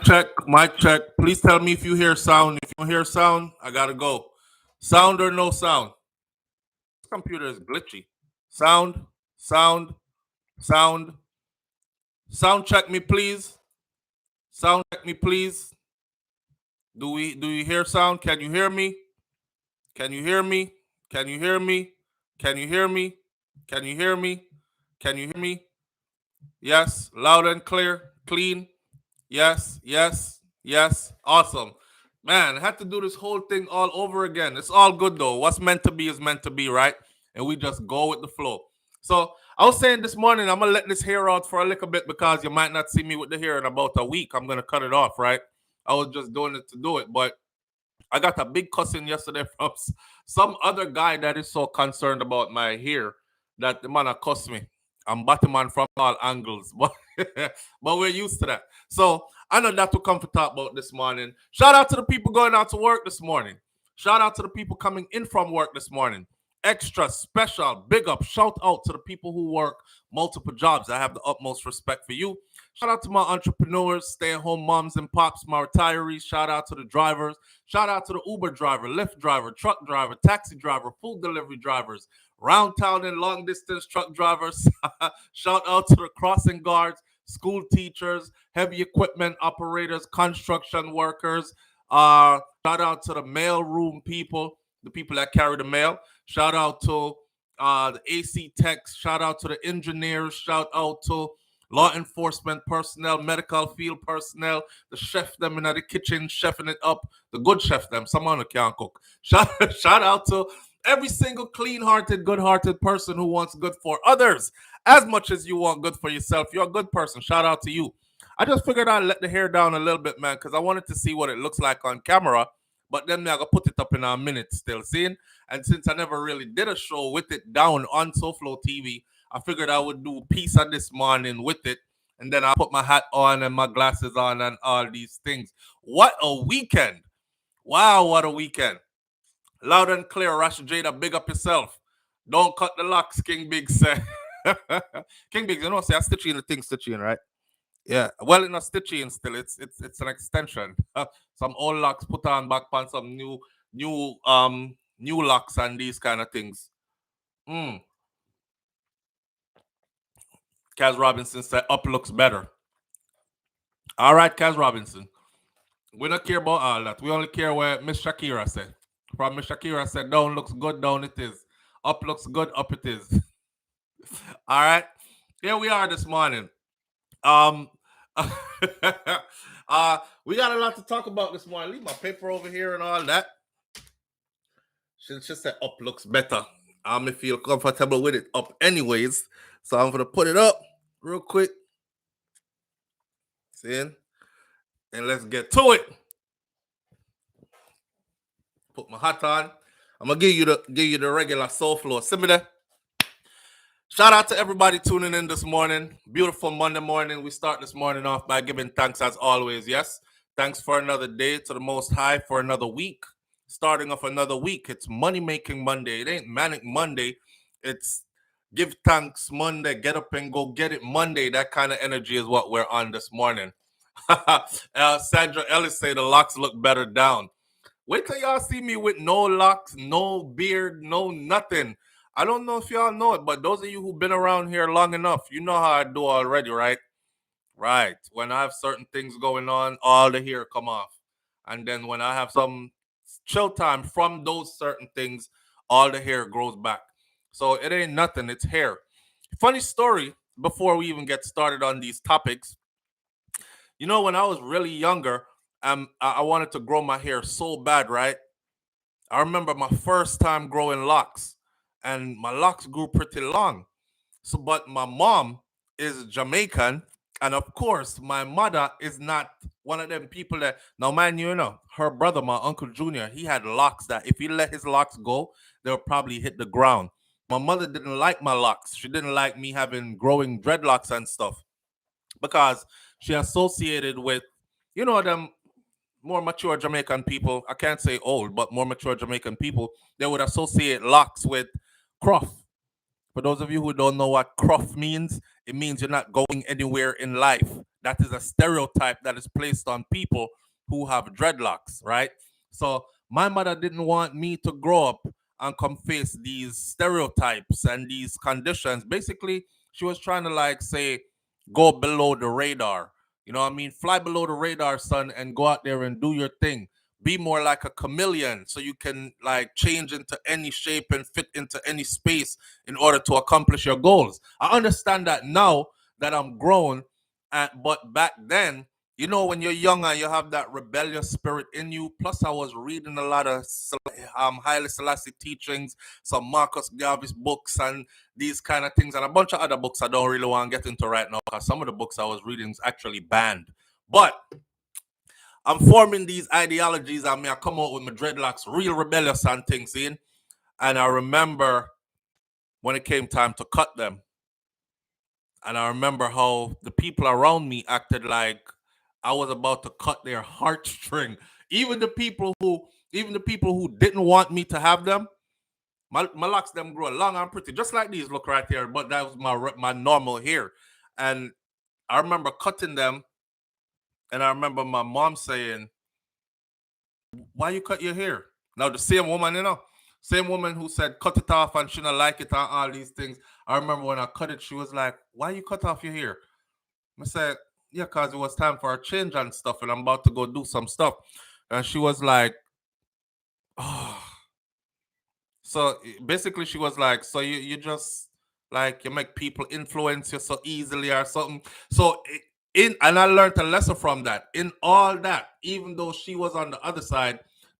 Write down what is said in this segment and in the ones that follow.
check, mic check. Please tell me if you hear sound. If you don't hear sound, I gotta go. Sound or no sound? This computer is glitchy. Sound, sound, sound. Sound check me, please. Sound check me, please. Do you hear sound? Can you hear me? Can you hear me? Can you hear me? Can you hear me? Can you hear me? Can you hear me? Yes, loud and clear, clean. Yes, yes, yes. Awesome. Man, I had to do this whole thing all over again. It's all good though. What's meant to be is meant to be, right? And we just go with the flow. So I was saying this morning, I'm gonna let this hair out for a little bit because you might not see me with the hair in about a week. I'm gonna cut it off, right? I was just doing it to do it, but I got a big cussing yesterday from some other guy that is so concerned about my hair that the man cussed me. I'm Batman from all angles, but but we're used to that. So I know that will come to talk about this morning. Shout out to the people going out to work this morning. Shout out to the people coming in from work this morning. Extra special, big up, shout out to the people who work multiple jobs. I have the utmost respect for you. Shout out to my entrepreneurs, stay-at-home moms and pops, my retirees. Shout out to the drivers. Shout out to the Uber driver, Lyft driver, truck driver, taxi driver, food delivery drivers, round town and long distance truck drivers. Shout out to the crossing guards, school teachers, heavy equipment operators, construction workers. Shout out to the mail room people, the people that carry the mail. Shout out to the AC techs. Shout out to the engineers. Shout out to law enforcement personnel, medical field personnel, the chef them in the kitchen, chefing it up, the good chef them, someone who can't cook. Shout out to every single clean-hearted, good-hearted person who wants good for others as much as you want good for yourself. You're a good person. Shout out to you. I just figured I'd let the hair down a little bit, man, because I wanted to see what it looks like on camera. But then I'm going to put it up in a minute still, seeing? And since I never really did a show with it down on SouFLoTV, I figured I would do a piece of this morning with it. And then I'll put my hat on and my glasses on and all these things. What a weekend. Wow, what a weekend. Loud and clear, Rasha Jada, big up yourself. Don't cut the locks, King Big said. King Big, you know, say I stitching the thing stitching, right? Yeah, well, it's not stitching still. It's an extension. Some old locks put on back on some new locks and these kind of things. Kaz Robinson said up looks better. All right, Kaz Robinson. We don't care about all that. We only care what Miss Shakira said. From Miss Shakira said, down looks good, down it is. Up looks good, up it is. All right. Here we are this morning. We got a lot to talk about this morning. Leave my paper over here and all that. She just said up looks better. I may feel comfortable with it up anyways. So I'm gonna put it up real quick. See? And let's get to it. Put my hat on. I'm gonna give you the regular SouFLo. See me there? Shout out to everybody tuning in this morning. Beautiful Monday morning. We start this morning off by giving thanks as always. Yes. Thanks for another day to the Most High for another week. Starting off another week. It's money making Monday. It ain't manic Monday. It's give thanks Monday. Get up and go get it Monday. That kind of energy is what we're on this morning. Sandra Ellis say the locks look better down. Wait till y'all see me with no locks, no beard, no nothing. I don't know if y'all know it, but those of you who've been around here long enough, you know how I do already, right? Right. When I have certain things going on, all the hair come off. And then when I have some chill time from those certain things, all the hair grows back. So it ain't nothing, it's hair. Funny story, before we even get started on these topics. You know, when I was really younger, I wanted to grow my hair so bad, right? I remember my first time growing locks, and my locks grew pretty long. So, but my mom is Jamaican, and of course, my mother is not one of them people that. Now, man, you know, her brother, my uncle Junior, he had locks that if he let his locks go, they'll probably hit the ground. My mother didn't like my locks. She didn't like me having growing dreadlocks and stuff because she associated with, you know, them more mature Jamaican people. I can't say old, but more mature Jamaican people. They would associate locks with cruff. For those of you who don't know what cruff means, it means you're not going anywhere in life. That is a stereotype that is placed on people who have dreadlocks, right? So my mother didn't want me to grow up and come face these stereotypes and these conditions. Basically, she was trying to like say, go below the radar. You know what I mean? Fly below the radar, son, and go out there and do your thing. Be more like a chameleon so you can like change into any shape and fit into any space in order to accomplish your goals. I understand that now that I'm grown, but back then, you know, when you're younger, you have that rebellious spirit in you. Plus, I was reading a lot of Haile Selassie teachings, some Marcus Garvey's books, and these kind of things, and a bunch of other books I don't really want to get into right now because some of the books I was reading is actually banned. But I'm forming these ideologies. I mean, I come out with my dreadlocks, real rebellious and things in. And I remember when it came time to cut them. And I remember how the people around me acted like I was about to cut their heartstring. Even the people who didn't want me to have them, my locks them grow long and pretty, just like these look right here. But that was my normal hair, and I remember cutting them, and I remember my mom saying, "Why you cut your hair?" Now the same woman, same woman who said cut it off and she not like it and all these things. I remember when I cut it, she was like, "Why you cut off your hair?" I said, "Yeah, cause it was time for a change and stuff, and I'm about to go do some stuff." And she was like, "Oh." So basically, she was like, "So you just like you make people influence you so easily or something." So and I learned a lesson from that. In all that, even though she was on the other side,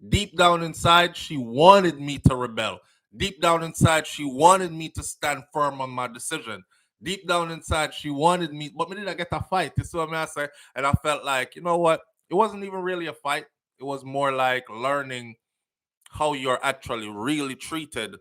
deep down inside, she wanted me to rebel. Deep down inside, she wanted me to stand firm on my decision. Deep down inside, she wanted me, but me did I get a fight? You see what I say? And I felt like, you know what? It wasn't even really a fight. It was more like learning how you're actually really treated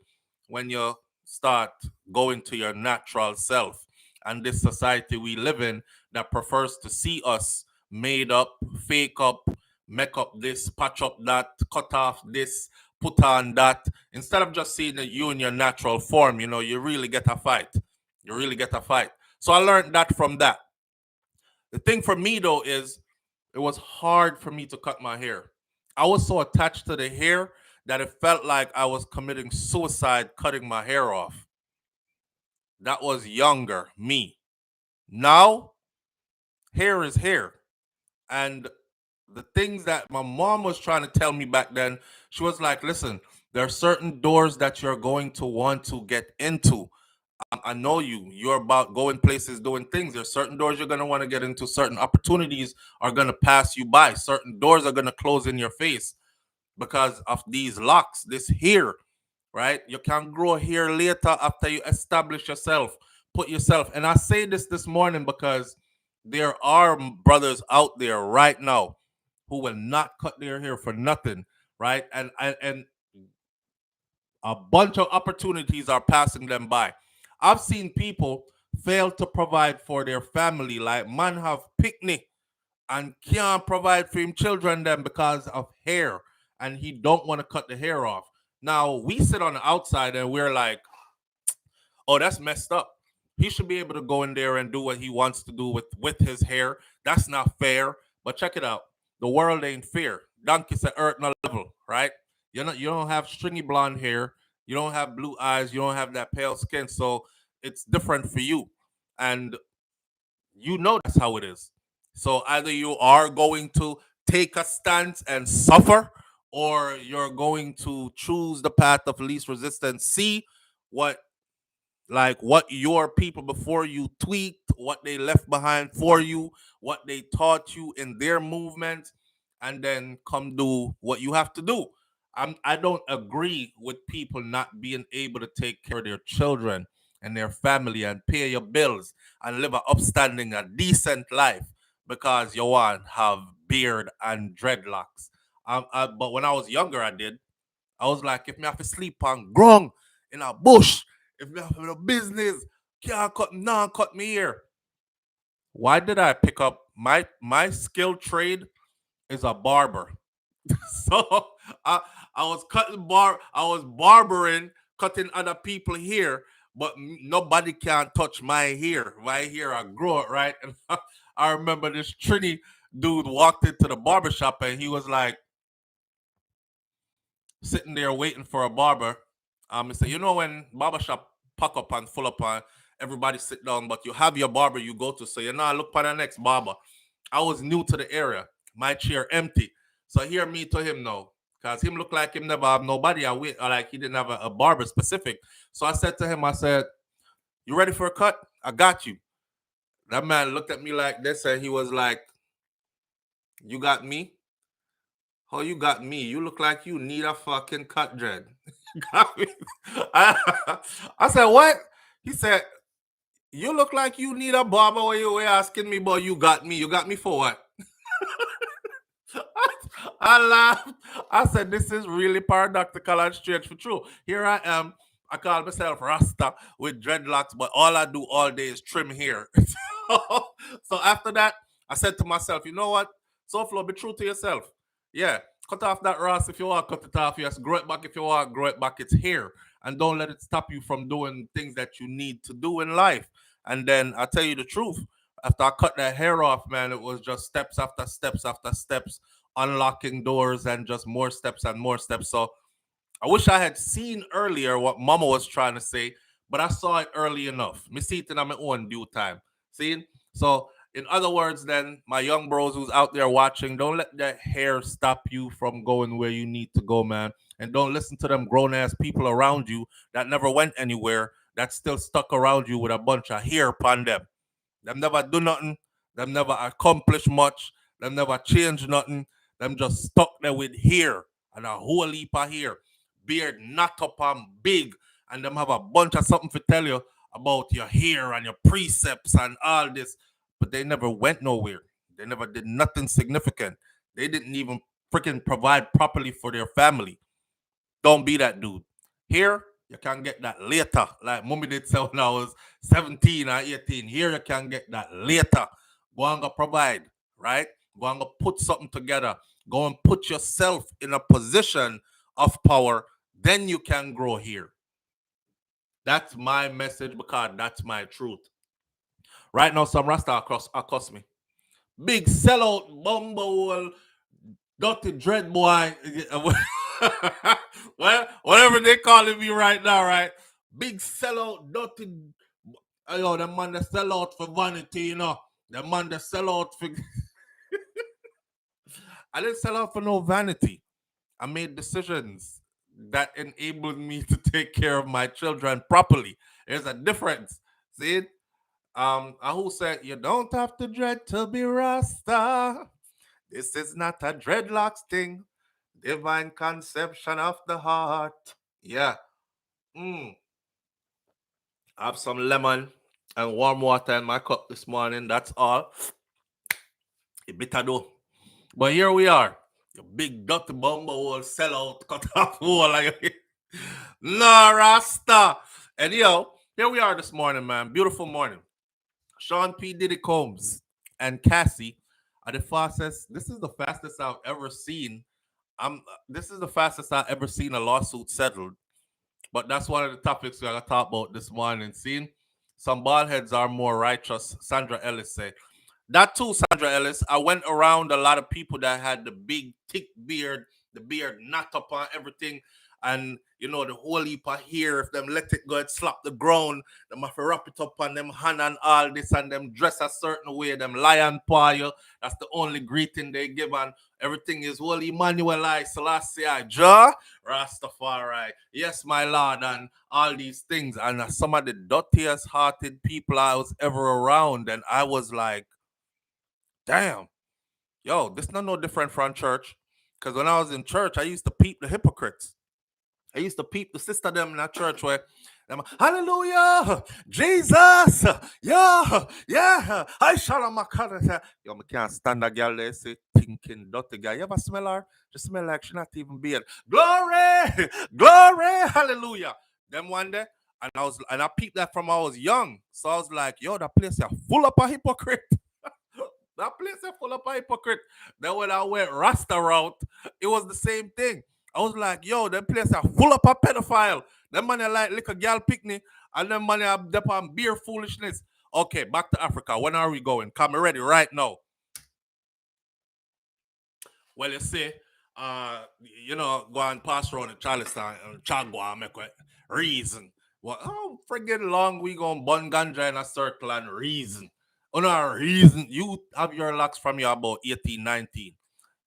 when you start going to your natural self. And this society we live in that prefers to see us made up, fake up, make up this, patch up that, cut off this, put on that. Instead of just seeing you in your natural form, you know, you really get a fight. You really get a fight. So I learned that from that. The thing for me though is it was hard for me to cut my hair. I was so attached to the hair that it felt like I was committing suicide cutting my hair off. That was younger me. Now, hair is hair. And the things that my mom was trying to tell me back then, she was like, listen, there are certain doors that you're going to want to get into. I know you. You're about going places, doing things. There's certain doors you're going to want to get into. Certain opportunities are going to pass you by. Certain doors are going to close in your face because of these locks, this hair, right? You can grow hair later after you establish yourself, put yourself. And I say this morning because there are brothers out there right now who will not cut their hair for nothing, right? And a bunch of opportunities are passing them by. I've seen people fail to provide for their family, like man have picnic and can't provide for him children them because of hair, and he don't want to cut the hair off. Now we sit on the outside and we're like, oh, that's messed up. He should be able to go in there and do what he wants to do with his hair. That's not fair. But check it out. The world ain't fair. Donkey said earth no level, right? You don't have stringy blonde hair. You don't have blue eyes. You don't have that pale skin. So it's different for you. And you know that's how it is. So either you are going to take a stance and suffer, or you're going to choose the path of least resistance. See what what your people before you tweaked, what they left behind for you, what they taught you in their movement, and then come do what you have to do. I don't agree with people not being able to take care of their children and their family and pay your bills and live a upstanding, a decent life because you want have beard and dreadlocks. But when I was younger, I did. I was like, if me have to sleep on ground in a bush, if me have a business, can't cut, nah, cut me here. Why did I pick up my skill trade is a barber. So I I was barbering, cutting other people here. but nobody can touch my hair. My hair, I grow it, right? And I remember this Trini dude walked into the barbershop and he was like sitting there waiting for a barber. He said, you know when barbershop pack up and full up and everybody sit down, but you have your barber you go to, so you know I look for the next barber. I was new to the area. My chair empty. So hear me to him now. Cause him look like him never have nobody I wait, or like he didn't have a barber specific. So I said to him, I said, you ready for a cut? I got you. That man looked at me like this and he was like, you got me? Oh, you got me. You look like you need a fucking cut, dread. Got me. I said, what? He said, you look like you need a barber when you were asking me, but you got me. You got me for what? I laughed. I said, this is really paradoxical and strange for true. Here I am. I call myself Rasta with dreadlocks, but all I do all day is trim hair. So after that, I said to myself, you know what? SouFlo, be true to yourself. Yeah, cut off that Ross if you want, cut it off. Yes, grow it back if you want, grow it back. It's hair. And don't let it stop you from doing things that you need to do in life. And then I tell you the truth, after I cut that hair off, man, it was just steps after steps after steps, unlocking doors and just more steps and more steps. So I wish I had seen earlier what Mama was trying to say, but I saw it early enough. Me see it in my own due time. See? So, in other words, then, my young bros who's out there watching, don't let that hair stop you from going where you need to go, man. And don't listen to them grown ass people around you that never went anywhere, that's still stuck around you with a bunch of hair upon them. Them never do nothing. Them never accomplish much. Them never change nothing. Them just stuck there with hair and a whole heap of hair. Beard not up and big. And them have a bunch of something to tell you about your hair and your precepts and all this. But they never went nowhere. They never did nothing significant. They didn't even freaking provide properly for their family. Don't be that dude. Here, you can get that later. Like mommy did say when I was 17 or 18. Here, you can get that later. Go and go provide, right? Go and go put something together. Go and put yourself in a position of power. Then you can grow here. That's my message because that's my truth. Right now, some Rasta across me. Big sellout, bumble, dirty dread boy. Well, whatever they calling me right now, right? Big sellout, dirty. Yo, the man that sell out for vanity, you know. The man that sell out for. I didn't sell out for no vanity. I made decisions that enabled me to take care of my children properly. There's a difference. See? Who said you don't have to dread to be Rasta. This is not a dreadlocks thing. Divine conception of the heart. Yeah. I have some lemon and warm water in my cup this morning. That's all. It bitter though. But here we are. The big dirty bumble will sell out, cut off wall. Like, no, Rasta. And yo, here we are this morning, man. Beautiful morning. Sean P. Diddy Combs and Cassie are the fastest. This is the fastest I've ever seen. This is the fastest I've ever seen a lawsuit settled. But that's one of the topics we're gonna talk about this morning. Seeing some bald heads are more righteous. Sandra Ellis said. That too, Sandra Ellis. I went around a lot of people that had the big, thick beard, the beard knot up on everything, and you know the whole heap of hair. If them let it go, it slap the ground. Them have to wrap it up on them hand and all this, and them dress a certain way. Them lion paw you. That's the only greeting they give, and everything is well, Emmanuel I Selassie I Jah Rastafari. Yes, my Lord, and all these things. And some of the dirtiest hearted people I was ever around, and I was like, damn, yo, this not no different from church. Because when I was in church, I used to peep the hypocrites. I used to peep the sister them in that church where them, hallelujah, Jesus, yeah, I shall my color. Yo, I can't stand that girl there, say, thinking, dirty girl. You ever smell her? She smell like she not even beard. Glory, glory, hallelujah. Them one day, and I peeped that from I was young. So I was like, yo, that place is full of a hypocrite. That place is full of a hypocrite. Then when I went Rasta route, it was the same thing. I was like, yo, that place are full of a pedophile. Them money like lick a gal picnic, and them money are dep on beer foolishness. Okay, back to Africa. When are we going? Come ready right now. Well, you see, go and pass around the Charleston and Chagua make a reason. Well, oh, friggin' long we gonna bun ganja in a circle and reason. Oh, no, reason. You have your locks from you about 18, 19.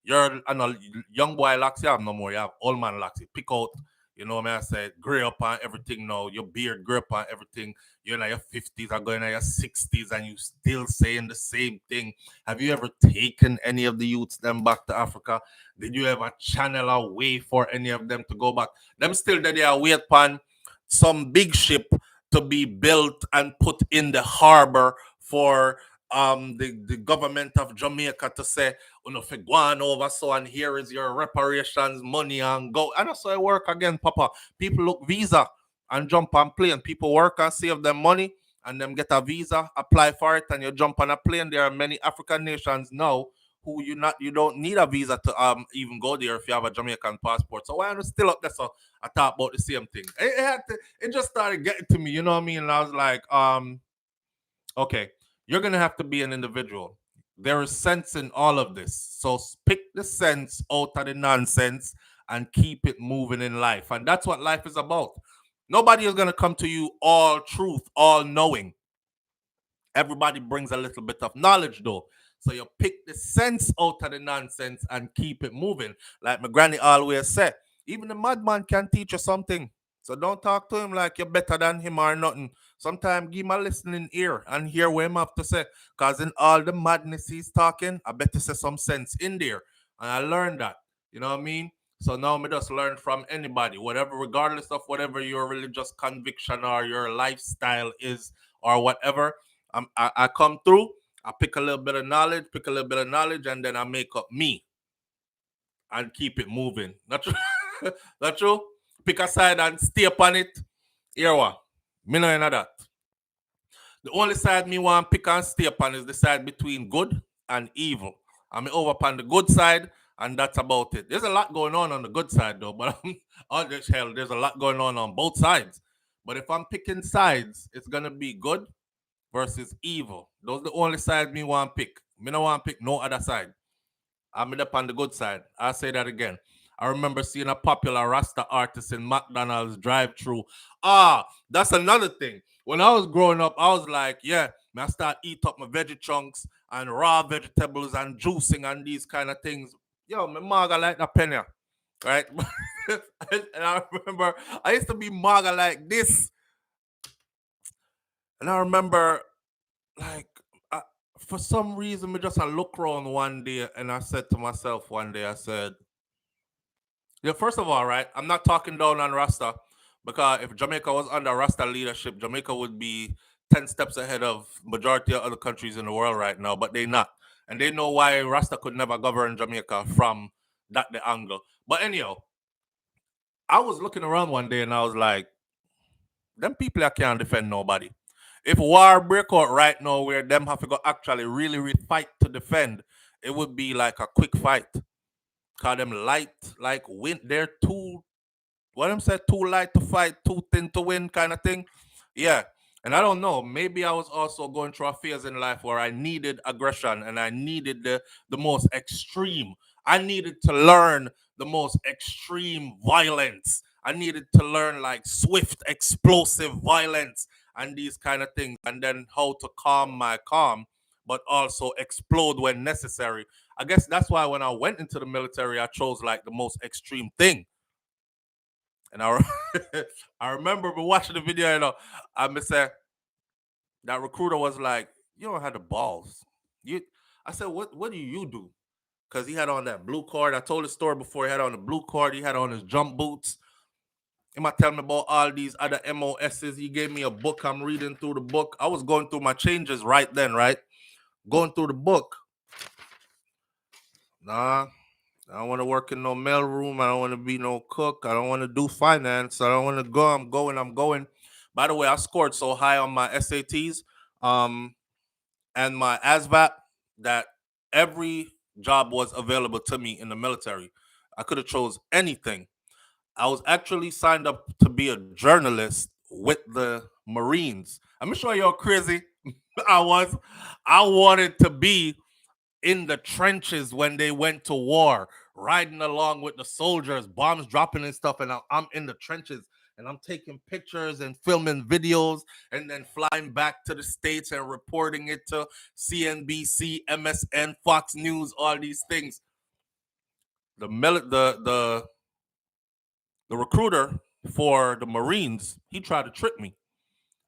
You're a young boy locks, you have no more. You have old man locks. You pick out, you know what I say, gray up on everything now. Your beard gray up on everything. You're in your 50s or going in your 60s and you still saying the same thing. Have you ever taken any of the youths them back to Africa? Did you ever channel a way for any of them to go back? Them still that they are wait upon some big ship to be built and put in the harbor for the government of Jamaica to say, you know, if you go on over so and here is your reparations money and go. And that's how it work again, Papa. People look visa and jump on plane. People work and save them money and them get a visa, apply for it, and you jump on a plane. There are many African nations now who you don't need a visa to even go there if you have a Jamaican passport. So why am I still up there? So I thought about the same thing. It just started getting to me, you know what I mean? And I was like, okay, you're gonna have to be an individual. There is sense in all of this. So pick the sense out of the nonsense and keep it moving in life. And that's what life is about. Nobody is gonna come to you all truth, all knowing. Everybody brings a little bit of knowledge though. So you pick the sense out of the nonsense and keep it moving. Like my granny always said, even a madman can teach you something. So don't talk to him like you're better than him or nothing. Sometimes give him a listening ear and hear what him have to say. Because in all the madness he's talking, I bet to say some sense in there. And I learned that. You know what I mean? So now me just learn from anybody, whatever, regardless of whatever your religious conviction or your lifestyle is or whatever. I come through, I pick a little bit of knowledge, and then I make up me and keep it moving. Not true? Not true? Pick a side and stay upon it. Here what? Me know that. The only side me want pick and stay upon is the side between good and evil. I'm over upon the good side, and that's about it. There's a lot going on the good side though, but all this hell, there's a lot going on both sides. But if I'm picking sides, it's gonna be good versus evil. Those the only side me want pick. Me no want pick no other side. I'm up on the good side. I'll say that again. I remember seeing a popular Rasta artist in McDonald's drive-through. That's another thing. When I was growing up, I was like, yeah, I start eat up my veggie chunks and raw vegetables and juicing and these kind of things. Yo, my maga like that penny, right? And I remember I used to be maga like this. And I remember like for some reason, me just I look around one day and I said to myself one day, I said, yeah, first of all, right, I'm not talking down on Rasta because if Jamaica was under Rasta leadership, Jamaica would be 10 steps ahead of majority of other countries in the world right now, but they not. And they know why Rasta could never govern Jamaica from the angle. But anyhow, I was looking around one day and I was like, them people I can't defend nobody. If war break out right now where them have to go actually really fight to defend, it would be like a quick fight. Cause them light like win they're too what them said too light to fight, too thin to win kind of thing. Yeah. And I don't know. Maybe I was also going through a phase in life where I needed aggression and I needed the most extreme. I needed to learn the most extreme violence. I needed to learn like swift, explosive violence and these kind of things. And then how to calm my calm, but also explode when necessary. I guess that's why when I went into the military, I chose like the most extreme thing. And I remember watching the video, I said that recruiter was like, "You don't have the balls." I said, "What do you do?" Because he had on that blue card. I told the story before. He had on the blue card. He had on his jump boots. He might tell me about all these other MOSs. He gave me a book. I'm reading through the book. I was going through my changes right then, right? Going through the book. Nah, I don't want to work in no mail room. I don't want to be no cook. I don't want to do finance. I don't want to go. I'm going. By the way, I scored so high on my SATs and my ASVAT that every job was available to me in the military. I could have chose anything. I was actually signed up to be a journalist with the Marines. I'm sure you're crazy. I was. I wanted to be in the trenches when they went to war, riding along with the soldiers, bombs dropping and stuff. And I'm in the trenches and I'm taking pictures and filming videos and then flying back to the States and reporting it to CNBC, MSN, Fox News, all these things. The recruiter for the Marines, he tried to trick me.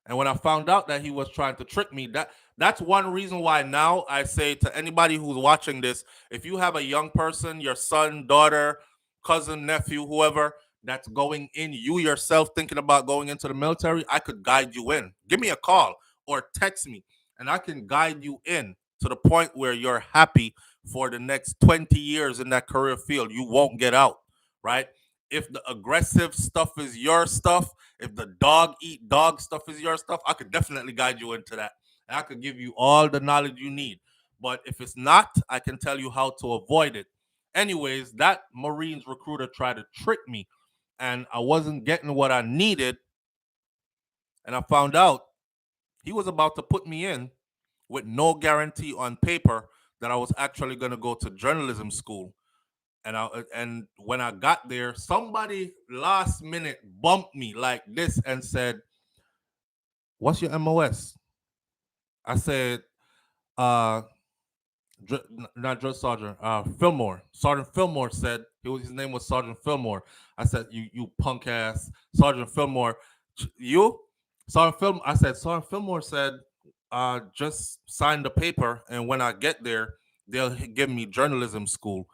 And when I found out that he was trying to trick me, that's one reason why now I say to anybody who's watching this, if you have a young person, your son, daughter, cousin, nephew, whoever that's going in, you yourself thinking about going into the military, I could guide you in. Give me a call or text me and I can guide you in to the point where you're happy for the next 20 years in that career field. You won't get out, right? If the aggressive stuff is your stuff, if the dog eat dog stuff is your stuff, I could definitely guide you into that. And I could give you all the knowledge you need. But if it's not, I can tell you how to avoid it. Anyways, that Marines recruiter tried to trick me and I wasn't getting what I needed. And I found out he was about to put me in with no guarantee on paper that I was actually going to go to journalism school. And when I got there, somebody last minute bumped me like this and said, "What's your MOS?" I said, uh, not Drill Sergeant, Fillmore. Sergeant Fillmore said his name was Sergeant Fillmore. I said, "You punk ass, Sergeant Fillmore, you, Sergeant Fillmore." I said, "Sergeant Fillmore said, just sign the paper, and when I get there, they'll give me journalism school."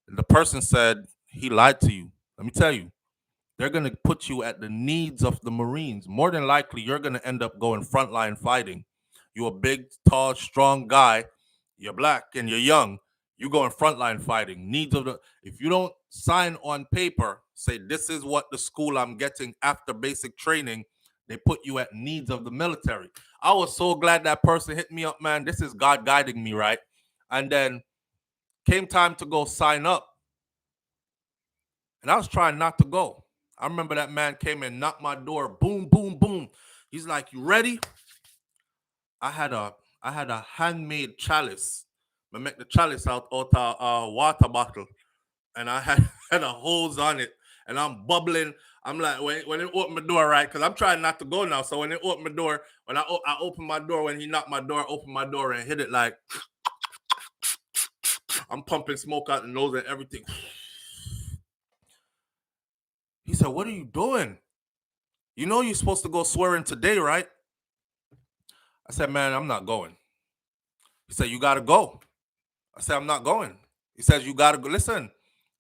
And the person said, "He lied to you. Let me tell you, they're going to put you at the needs of the Marines. More than likely, you're going to end up going frontline fighting. You're a big, tall, strong guy. You're black and you're young. You go in frontline fighting. Needs of the if you don't sign on paper, say this is what the school I'm getting after basic training, they put you at needs of the military." I was so glad that person hit me up, man. This is God guiding me, right? And then came time to go sign up. And I was trying not to go. I remember that man came and knocked my door. Boom, boom, boom. He's like, "You ready?" I had a handmade chalice. I make the chalice out of a water bottle, and I had had a hose on it, and I'm bubbling. I'm like, when it opened my door, right? Because I'm trying not to go now. So when it opened my door, when I opened my door, when he knocked my door, opened my door and hit it like I'm pumping smoke out the nose and everything. He said, "What are you doing? You know you're supposed to go swearing today, right?" I said, "Man, I'm not going." He said, "You gotta go." I said, "I'm not going." He says, "You gotta go. Listen,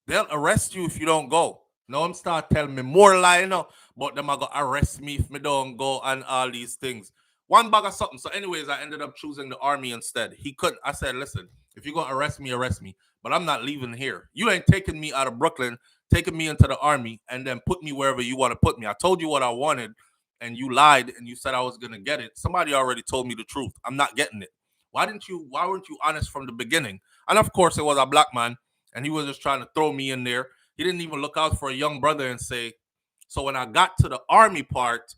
they'll arrest you if you don't go." No, I'm start telling me more lying now, but them are gonna arrest me if me don't go and all these things. One bag of something. So, anyways, I ended up choosing the army instead. He couldn't. I said, "Listen, if you're gonna arrest me, arrest me. But I'm not leaving here. You ain't taking me out of Brooklyn, taking me into the army, and then put me wherever you want to put me. I told you what I wanted, and you lied, and you said I was gonna get it. Somebody already told me the truth. I'm not getting it. Why weren't you honest from the beginning?" And of course, it was a black man, and he was just trying to throw me in there. He didn't even look out for a young brother and say. So when I got to the army part,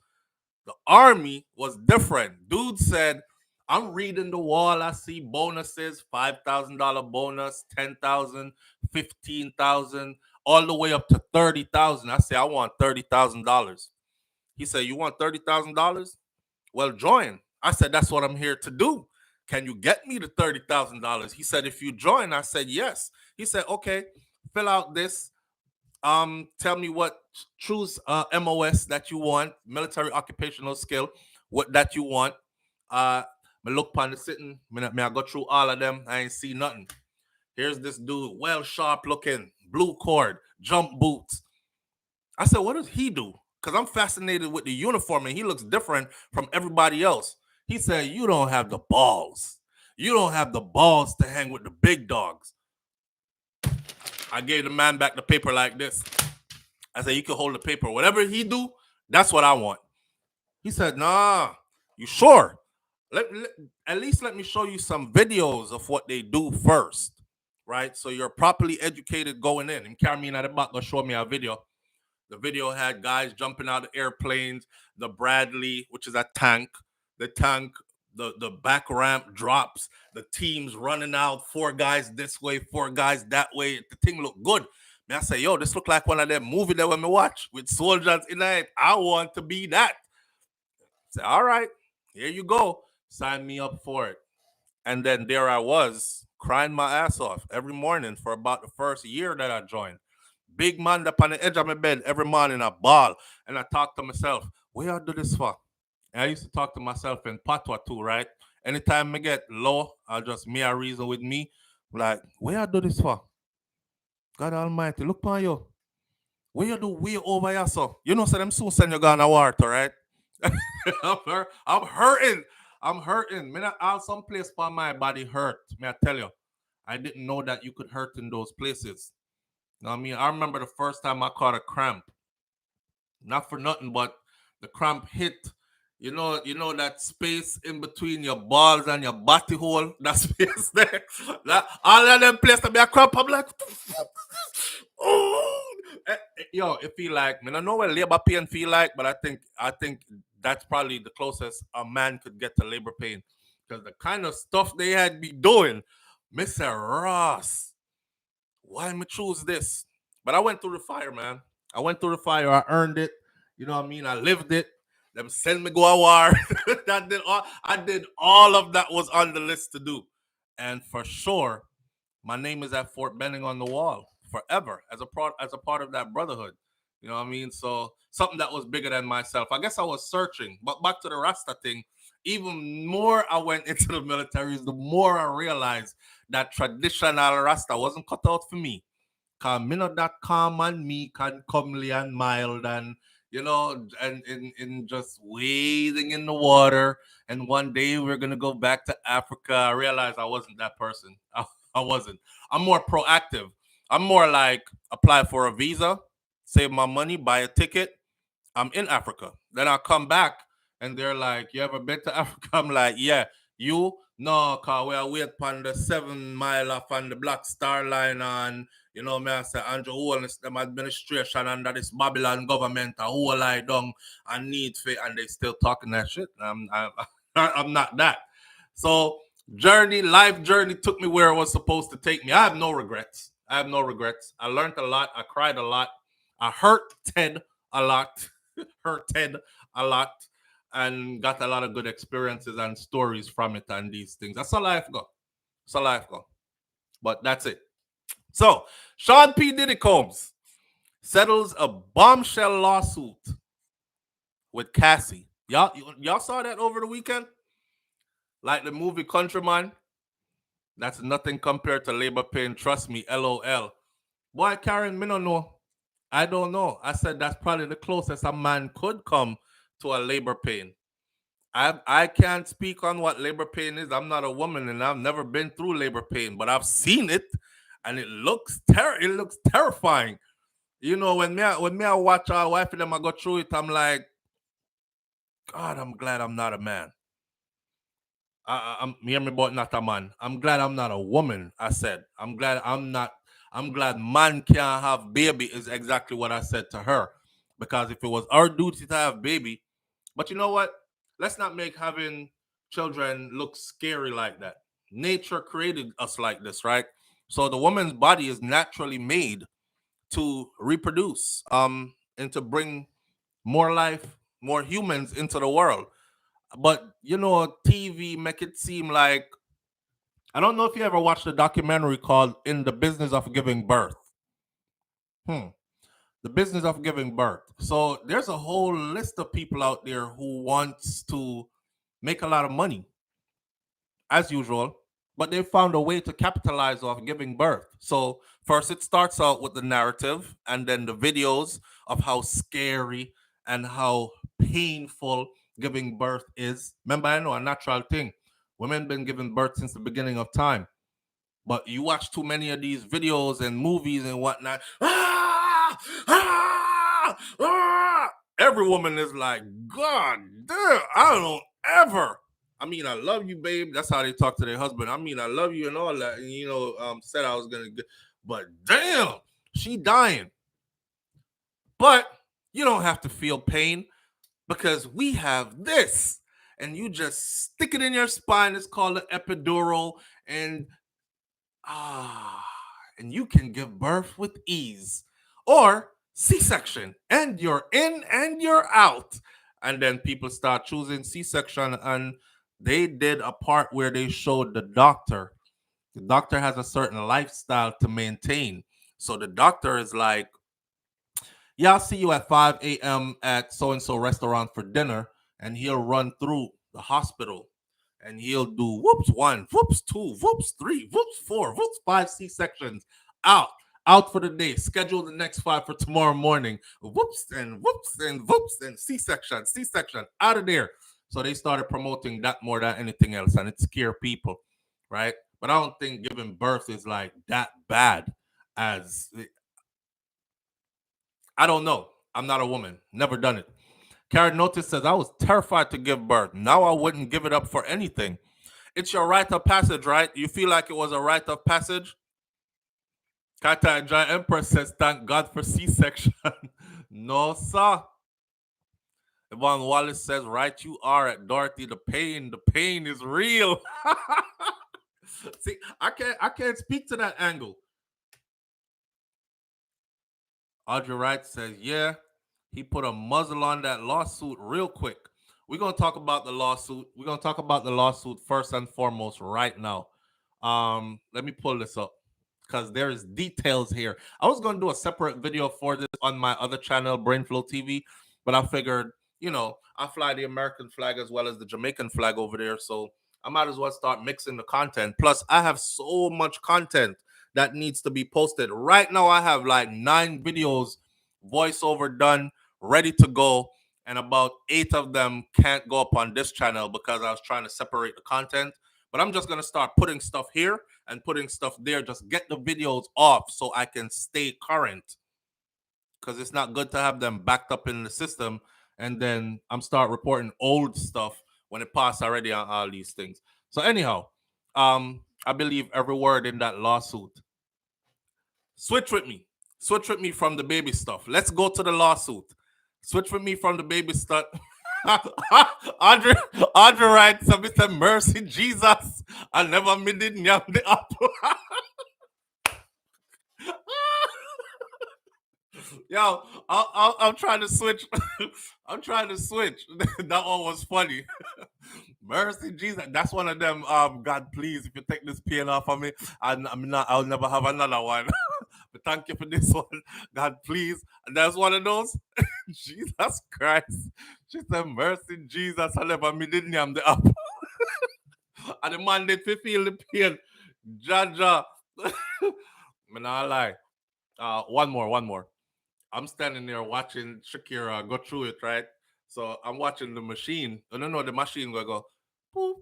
the army was different. Dude said, "I'm reading the wall. I see bonuses, $5,000 bonus, 10,000, 15,000, all the way up to 30,000." I say, "I want $30,000." He said, "You want $30,000? Well, join." I said, "That's what I'm here to do. Can you get me the $30,000?" He said, "If you join." I said, "Yes." He said, "Okay, fill out this. Tell me what choose MOS that you want, military occupational skill, what that you want." Me look upon the sitting, me I go through all of them. I ain't see nothing. Here's this dude, well sharp looking, blue cord, jump boots. I said, "What does he do?" Because I'm fascinated with the uniform and he looks different from everybody else. He said, "You don't have the balls. You don't have the balls to hang with the big dogs." I gave the man back the paper like this. I said, "You can hold the paper. Whatever he do, that's what I want." He said, "Nah, you sure? At least let me show you some videos of what they do first, right? So you're properly educated going in." And carry me in at the back, go show me a video. The video had guys jumping out of airplanes, the Bradley, which is a tank, the tank, the back ramp drops, the teams running out, 4 guys this way, 4 guys that way. The thing looked good. Man, I say, yo, this look like one of them movies that when we watch with soldiers in it. I want to be that. Say, all right, here you go. Sign me up for it. And then there I was, crying my ass off every morning for about the first year that I joined. Big man up on the edge of my bed every morning, I bawl. And I talk to myself, what I do this for? And I used to talk to myself in patois too, right? Anytime I get low, I'll just me a reason with me. Like, what I do this for? God Almighty, look on you. What you do way over here, so? You know, so them soon send you gone to water, right? I'm hurting. I'm hurting. Me not have some place for my body hurt. May I tell you? I didn't know that you could hurt in those places. You know what I mean? I remember the first time I caught a cramp. Not for nothing, but the cramp hit. You know that space in between your balls and your body hole. That space there. All of them places to be a cramp. I'm like, oh, yo, it feel like. I don't know what labor pain feel like, but I think that's probably the closest a man could get to labor pain, because the kind of stuff they had me doing, Mr. Ross. Why am I choose this? But I went through the fire, man. I went through the fire. I earned it. You know what I mean? I lived it. Them send me go a war. I did all of that was on the list to do. And for sure, my name is at Fort Benning on the wall forever as a part of that brotherhood. You know what I mean? So something that was bigger than myself. I guess I was searching. But back to the Rasta thing, even more I went into the military, the more I realized that traditional Rasta wasn't cut out for me. Cause me not that calm and meek and comely and mild and and in just wading in the water. And one day we're gonna go back to Africa. I realized I wasn't that person. I wasn't. I'm more proactive. I'm more like apply for a visa, save my money, buy a ticket. I'm in Africa. Then I come back and they're like, "You ever been to Africa?" I'm like, "Yeah." You? No, cause we are wait on the 7 mile off on the Black Star Line and me I say Andrew Holness, them administration under this Babylon government a whole lie down and need for, and they still talking that shit. I'm not that. So life journey took me where it was supposed to take me. I have no regrets. I have no regrets. I learned a lot. I cried a lot. I hurt Ted a lot. hurt Ted a lot. And got a lot of good experiences and stories from it and these things. That's how life go. That's how life go. But that's it. So, Sean P. Diddy Combs settles a bombshell lawsuit with Cassie. Y'all saw that over the weekend? Like the movie Countryman? That's nothing compared to labor pain. Trust me, LOL. Boy, Karen, me don't know. I don't know. I said that's probably the closest a man could come to a labor pain. I can't speak on what labor pain is. I'm not a woman and I've never been through labor pain, but I've seen it and it looks terrifying. When I watch our wife and them I go through it, I'm like, God, I'm glad I'm not a man. I'm hear me about not a man. I'm glad I'm not a woman. I said I'm glad I'm not. I'm glad man can't have baby is exactly what I said to her, because if it was our duty to have baby, but you know what? Let's not make having children look scary like that. Nature created us like this, right? So the woman's body is naturally made to reproduce, and to bring more life, more humans into the world. But TV make it seem like, I don't know if you ever watched a documentary called "In the Business of Giving Birth." The business of giving birth. So there's a whole list of people out there who wants to make a lot of money, as usual, but they found a way to capitalize off giving birth. So first it starts out with the narrative and then the videos of how scary and how painful giving birth is. Remember, I know a natural thing. Women been giving birth since the beginning of time. But you watch too many of these videos and movies and whatnot. Every woman is like, God damn, I don't ever. I mean, I love you, babe. That's how they talk to their husband. I mean, I love you and all that. And, said I was going to get, but damn, she dying. But You don't have to feel pain because we have this. And you just stick it in your spine. It's called an epidural. And ah, and you can give birth with ease. Or C-section. And you're in and you're out. And then people start choosing C-section. And they did a part where they showed the doctor has a certain lifestyle to maintain. So the doctor is like, yeah, I'll see you at 5 a.m. at so and so restaurant for dinner. And he'll run through the hospital and he'll do whoops one, whoops two, whoops three, whoops four, whoops five C sections out. Out for the day. Schedule the next 5 for tomorrow morning. Whoops and whoops and whoops and C-section, C-section, out of there. So they started promoting that more than anything else, and it scared people, right? But I don't think giving birth is like that bad as I don't know. I'm not a woman. Never done it. Karen Notice says, I was terrified to give birth. Now I wouldn't give it up for anything. It's your rite of passage, right? You feel like it was a rite of passage? Kata and Giant Empress says, thank God for C-section. No, sir. Yvonne Wallace says, right you are at Dorothy. The pain is real. See, I can't speak to that angle. Audrey Wright says, yeah, he put a muzzle on that lawsuit real quick. We're going to talk about the lawsuit. We're going to talk about the lawsuit first and foremost right now. Let me pull this up because there's details here. I was going to do a separate video for this on my other channel, SouFLoTV, but I figured, I fly the American flag as well as the Jamaican flag over there, so I might as well start mixing the content. Plus, I have so much content that needs to be posted. Right now, I have like 9 videos, voiceover done, ready to go, and about 8 of them can't go up on this channel because I was trying to separate the content. But I'm just going to start putting stuff here and putting stuff there. Just get the videos off so I can stay current, because it's not good to have them backed up in the system and then I'm start reporting old stuff when it passed already on all these things. So anyhow, I believe every word in that lawsuit. Switch with me from the baby stuff. Let's go to the lawsuit. Switch with me from the baby stuff. Andre writes, Mr. Mercy Jesus, I never made it nyam the apple. Yo, I'm trying to switch. I'm trying to switch. That one was funny. Mercy Jesus. That's one of them. God, please, if you take this pain off of me, I'll never have another one. But thank you for this one. God, please. And that's one of those. Jesus Christ. She said, Mercy Jesus. I never me didn't am the up. And the man did feel the pain. Jaja. Me not lie. One more. I'm standing there watching Shakira go through it, right? So I'm watching the machine. I don't know, the machine will go boop,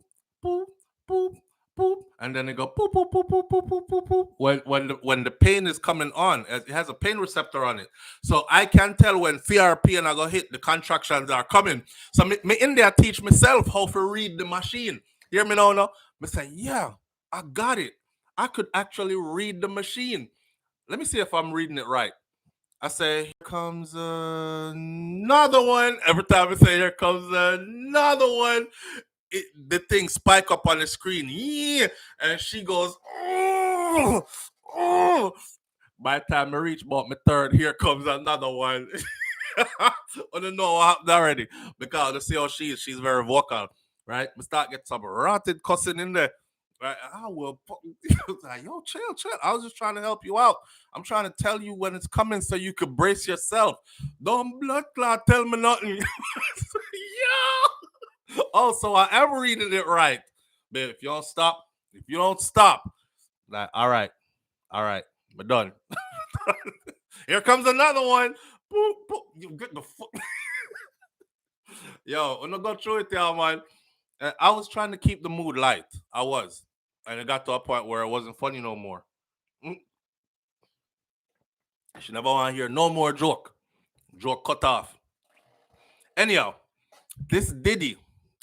boop, boop, boop, and then it go boop, boop, boop, boop, boop, boop, boop, boop. When the pain is coming on, it has a pain receptor on it. So I can tell when CRP and I go hit, the contractions are coming. So me in there teach myself how to read the machine. Hear me now? No? Me say, yeah, I got it. I could actually read the machine. Let me see if I'm reading it right. I say, here comes another one. Every time I say, here comes another one, the thing spike up on the screen. Yeah. And she goes, oh, oh. By the time I reach about my third, here comes another one. I don't know what happened already. Because to see how she is, she's very vocal, right? We start getting some rotted cussing in there. Right? I will. Like, yo, chill. I was just trying to help you out. I'm trying to tell you when it's coming so you could brace yourself. Don't blood clot tell me nothing. Yo. Oh, so I am reading it right. But if you don't stop, like, all right, we're done. Here comes another one. Boop, boop. You get the fuck. Yo, when I go through it, y'all, man. I was trying to keep the mood light. I was. And it got to a point where it wasn't funny no more. She never want to hear no more joke. Joke cut off. Anyhow, this Diddy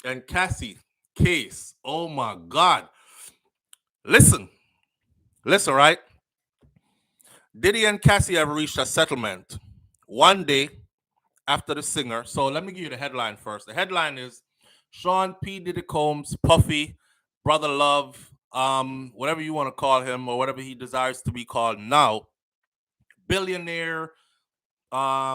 and Cassie case. Oh my God. Listen, right? Diddy and Cassie have reached a settlement. One day, after the singer. So let me give you the headline first. The headline is Sean P. Diddy Combs, Puffy, Brother Love, whatever you want to call him or whatever he desires to be called now, billionaire,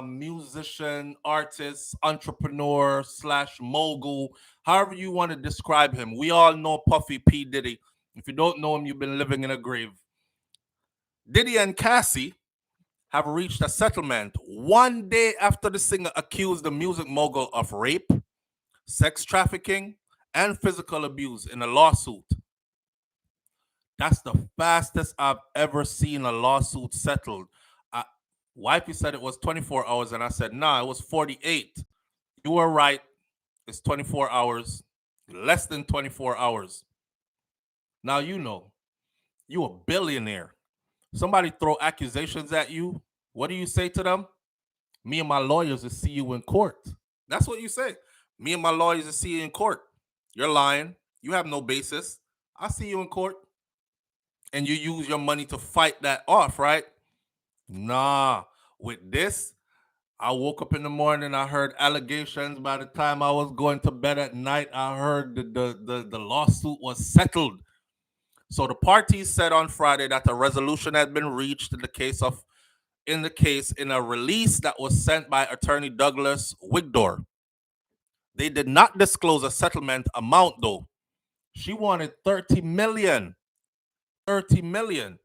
musician, artist, entrepreneur slash mogul, however you want to describe him. We all know Puffy P. Diddy. If you don't know him, you've been living in a grave. Diddy and Cassie have reached a settlement 1 day after the singer accused the music mogul of rape, sex trafficking, and physical abuse in a lawsuit. That's the fastest I've ever seen a lawsuit settled. Uh, Wifey said it was 24 hours, and I said, nah, it was 48. You were right. It's 24 hours, less than 24 hours. Now you know, you a billionaire. Somebody throw accusations at you. What do you say to them? Me and my lawyers will see you in court. That's what you say. Me and my lawyers will see you in court. You're lying. You have no basis. I'll see you in court. And you use your money to fight that off, right? Nah. With this, I woke up in the morning, I heard allegations. By the time I was going to bed at night, I heard the lawsuit was settled. So the parties said on Friday that a resolution had been reached in the case in a release that was sent by attorney Douglas Wigdor. They did not disclose a settlement amount though. She wanted 30 million. 30 million.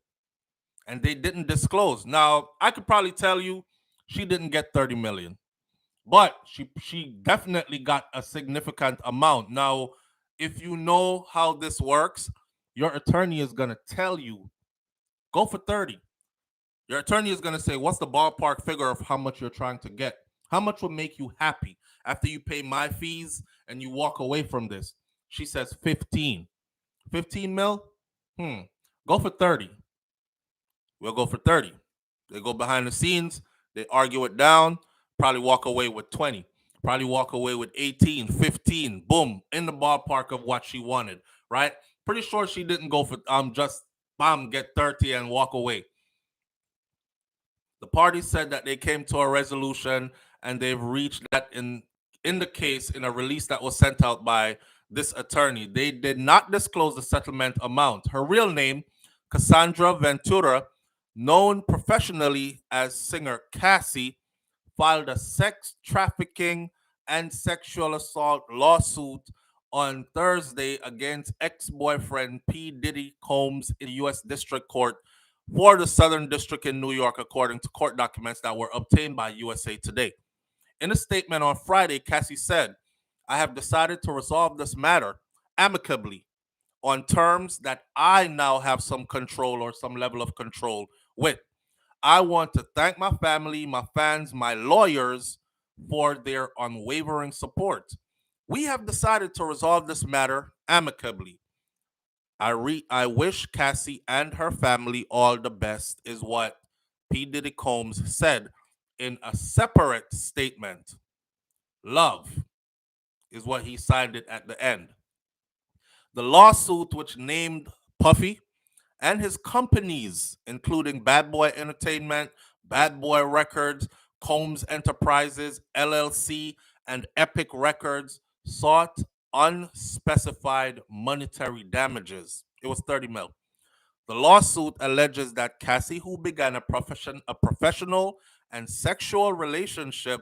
And they didn't disclose. Now, I could probably tell you she didn't get 30 million. But she definitely got a significant amount. Now, if you know how this works, your attorney is going to tell you, go for 30. Your attorney is going to say, what's the ballpark figure of how much you're trying to get? How much will make you happy after you pay my fees and you walk away from this? She says 15. 15 mil? Go for 30. We'll go for 30. They go behind the scenes, they argue it down, probably walk away with 20, probably walk away with 18, 15, boom, in the ballpark of what she wanted, right? Pretty sure she didn't go for just get 30 and walk away. The party said that they came to a resolution and they've reached that in the case in a release that was sent out by this attorney. They did not disclose the settlement amount. Her real name, Cassandra Ventura, known professionally as singer Cassie, filed a sex trafficking and sexual assault lawsuit on Thursday against ex-boyfriend P. Diddy Combs in the U.S. District Court for the Southern District in New York, according to court documents that were obtained by USA Today. In a statement on Friday, Cassie said, I have decided to resolve this matter amicably on terms that I now have some control or some level of control with. I want to thank my family, my fans, my lawyers for their unwavering support. We have decided to resolve this matter amicably. I wish Cassie and her family all the best, is what P. Diddy Combs said in a separate statement. Love is what he signed it at the end. The lawsuit, which named Puffy and his companies, including Bad Boy Entertainment, Bad Boy Records, Combs Enterprises, LLC, and Epic Records, sought unspecified monetary damages. It was 30 mil. The lawsuit alleges that Cassie, who began a professional and sexual relationship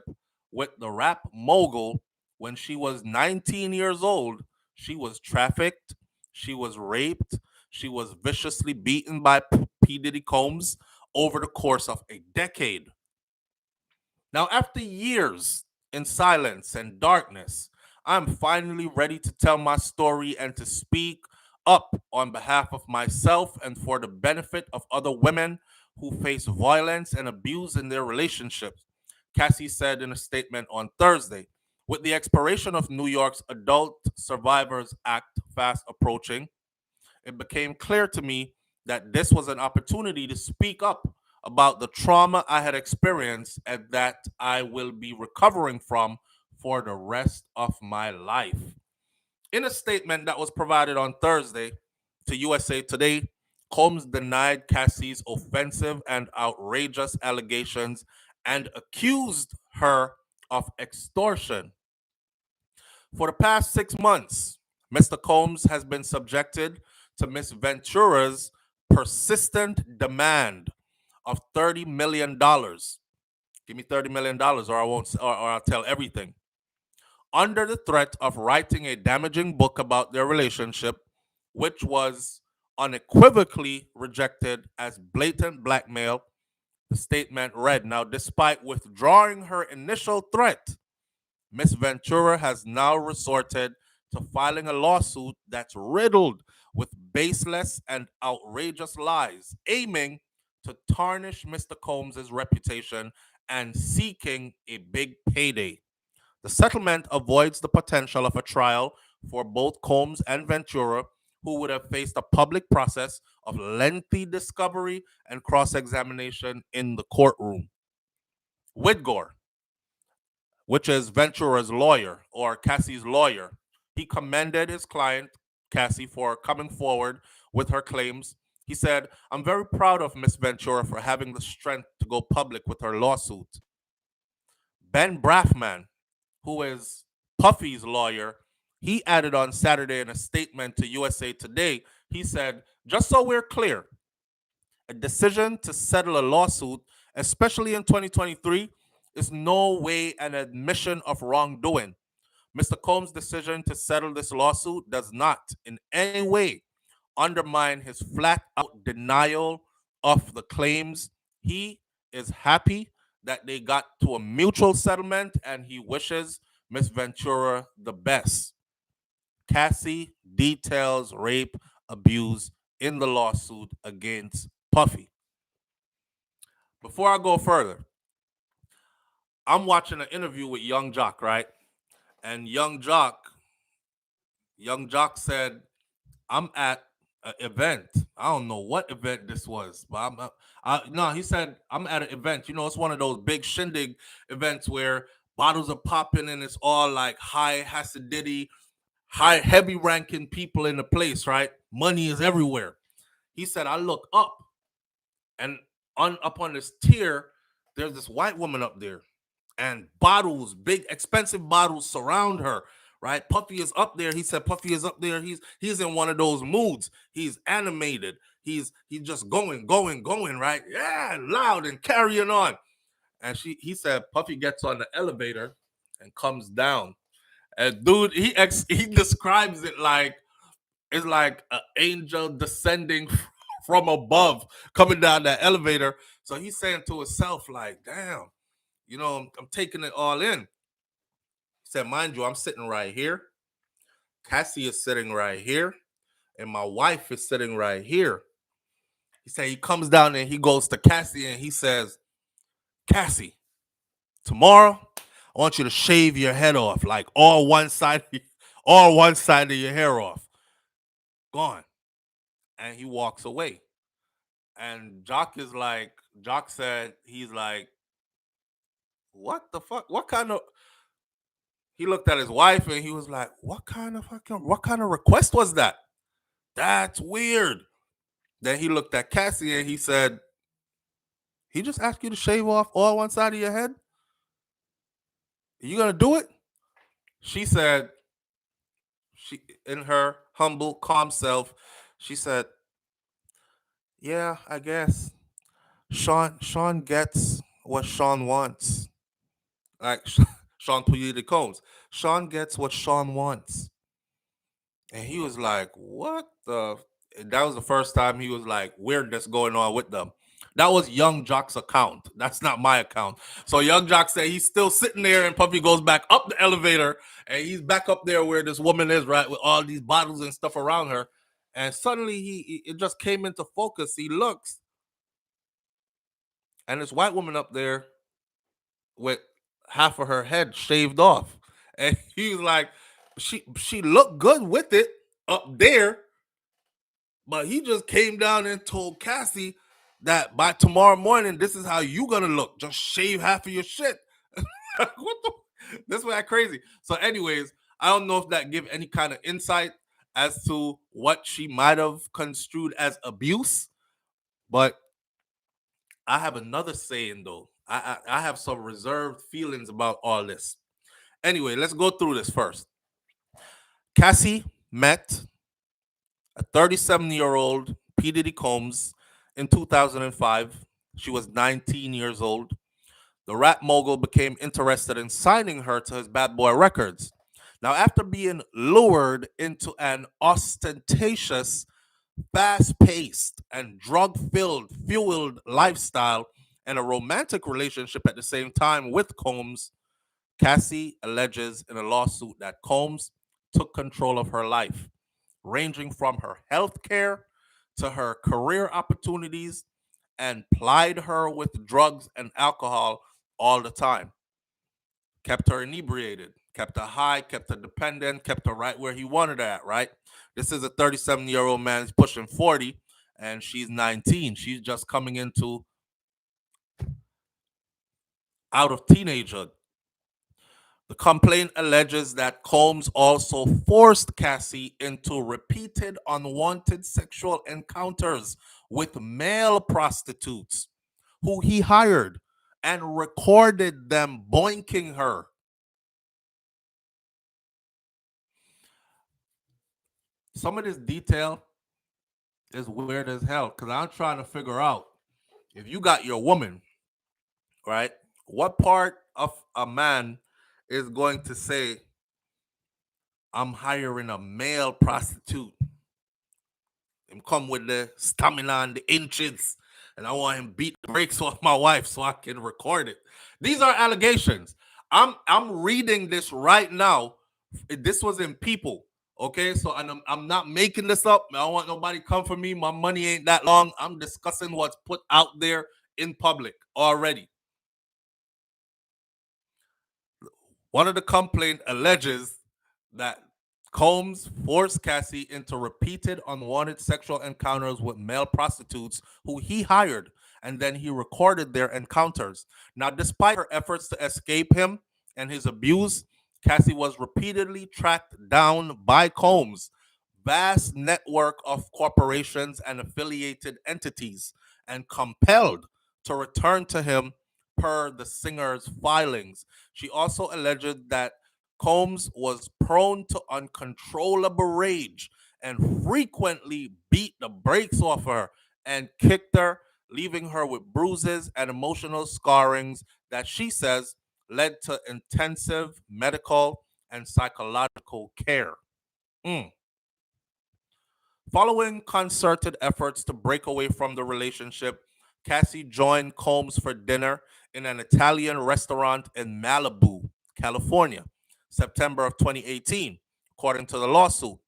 with the rap mogul when she was 19 years old, she was trafficked, she was raped, she was viciously beaten by P. Diddy Combs over the course of a decade. Now, after years in silence and darkness, I'm finally ready to tell my story and to speak up on behalf of myself and for the benefit of other women who face violence and abuse in their relationships, Cassie said in a statement on Thursday. With the expiration of New York's Adult Survivors Act fast approaching, it became clear to me that this was an opportunity to speak up about the trauma I had experienced and that I will be recovering from for the rest of my life. In a statement that was provided on Thursday to USA Today, Combs denied Cassie's offensive and outrageous allegations and accused her of extortion. For the past 6 months, Mr. Combs has been subjected to Miss Ventura's persistent demand of $30 million. Give me $30 million or I won't or I'll tell everything. Under the threat of writing a damaging book about their relationship, which was unequivocally rejected as blatant blackmail, the statement read. Now, despite withdrawing her initial threat, Miss Ventura has now resorted to filing a lawsuit that's riddled with baseless and outrageous lies, aiming to tarnish Mr. Combs' reputation and seeking a big payday. The settlement avoids the potential of a trial for both Combs and Ventura, who would have faced a public process of lengthy discovery and cross examination in the courtroom. Whitgore, which is Ventura's lawyer or Cassie's lawyer, he commended his client, Cassie, for coming forward with her claims. He said, "I'm very proud of Miss Ventura for having the strength to go public with her lawsuit." Ben Braffman, who is Puffy's lawyer, he added on Saturday in a statement to USA Today, he said, "Just so we're clear, a decision to settle a lawsuit, especially in 2023, is no way an admission of wrongdoing. Mr. Combs' decision to settle this lawsuit does not in any way undermine his flat out denial of the claims. He is happy that they got to a mutual settlement and he wishes Miss Ventura the best." Cassie details rape, abuse in the lawsuit against Puffy. Before I go further, I'm watching an interview with Young Jock, right? And Young Jock said, "I'm at an event. I don't know what event this was, but no, he said, I'm at an event. You know, it's one of those big shindig events where bottles are popping and it's all like high Diddy, high heavy ranking people in the place, right? Money is everywhere." He said, "I look up and up on this tier, there's this white woman up there, and bottles, big expensive bottles surround her. Right? Puffy is up there." He said, "Puffy is up there. He's in one of those moods. He's animated. He's just going, right? Yeah, loud and carrying on." And he said, Puffy gets on the elevator and comes down. And dude, he describes it like it's like an angel descending from above, coming down that elevator. So he's saying to himself, like, "Damn, you know, I'm taking it all in." He said, "Mind you, I'm sitting right here. Cassie is sitting right here, and my wife is sitting right here." He said he comes down and he goes to Cassie and he says, "Cassie, tomorrow I want you to shave your head off, like all one side of your hair off. Gone." And he walks away. And Jock said, he's like, "What the fuck? What kind of?" He looked at his wife and he was like, what kind of request was that? That's weird." Then he looked at Cassie and he said, "He just asked you to shave off all one side of your head? You gonna do it?" She said, she in her humble, calm self, she said, "Yeah, I guess. Sean gets what Sean wants." Like Sean Pugliese Combs. Sean gets what Sean wants. And he was like, "What the?" And that was the first time he was like, weirdness going on with them. That was Young Jock's account. That's not my account. So Young Jock said he's still sitting there, and Puffy goes back up the elevator, and he's back up there where this woman is, right, with all these bottles and stuff around her. And suddenly it just came into focus. He looks, and this white woman up there with half of her head shaved off. And he was like, she looked good with it up there, but he just came down and told Cassie that by tomorrow morning, this is how you gonna look. Just shave half of your shit. What the? This was crazy. So, anyways, I don't know if that give any kind of insight as to what she might have construed as abuse, but I have another saying though. I have some reserved feelings about all this. Anyway, let's go through this first. Cassie met a 37-year-old P. Diddy Combs in 2005. She was 19 years old. The rap mogul became interested in signing her to his Bad Boy Records. Now, after being lured into an ostentatious, fast paced, and drug fueled lifestyle and a romantic relationship at the same time with Combs, Cassie alleges in a lawsuit that Combs took control of her life, ranging from her health care to her career opportunities, and plied her with drugs and alcohol all the time. Kept her inebriated, kept her high, kept her dependent, kept her right where he wanted her at, right? This is a 37-year-old man, he's pushing 40, and she's 19. She's just coming into out of teenagehood. The complaint alleges that Combs also forced Cassie into repeated unwanted sexual encounters with male prostitutes who he hired and recorded them boinking her. Some of this detail is weird as hell because I'm trying to figure out if you got your woman, right? What part of a man is going to say, I'm hiring a male prostitute? Him come with the stamina and the inches, and I want him beat the brakes off my wife so I can record it. These are allegations. I'm reading this right now. This was in People. Okay, so and I'm not making this up. I don't want nobody come for me. My money ain't that long. I'm discussing what's put out there in public already. One of the complaint alleges that Combs forced Cassie into repeated unwanted sexual encounters with male prostitutes who he hired, and then he recorded their encounters. Now, despite her efforts to escape him and his abuse, Cassie was repeatedly tracked down by Combs' vast network of corporations and affiliated entities and compelled to return to him per the singer's filings. She also alleged that Combs was prone to uncontrollable rage and frequently beat the brakes off her and kicked her, leaving her with bruises and emotional scarrings that she says led to intensive medical and psychological care. Mm. Following concerted efforts to break away from the relationship, Cassie joined Combs for dinner in an Italian restaurant in Malibu, California, September of 2018, according to the lawsuit.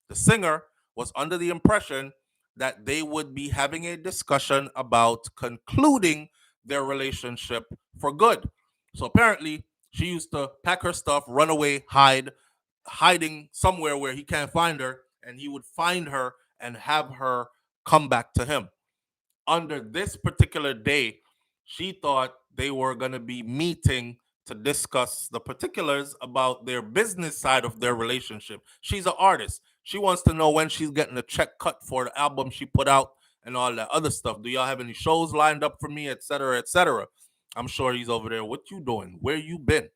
The singer was under the impression that they would be having a discussion about concluding their relationship for good. So apparently, she used to pack her stuff, run away, hiding somewhere where he can't find her, and he would find her and have her come back to him. Under this particular day, she thought they were going to be meeting to discuss the particulars about their business side of their relationship. She's an artist. She wants to know when she's getting a check cut for the album she put out and all that other stuff. Do y'all have any shows lined up for me, etc., etc.? I'm sure he's over there. What you doing? Where you been?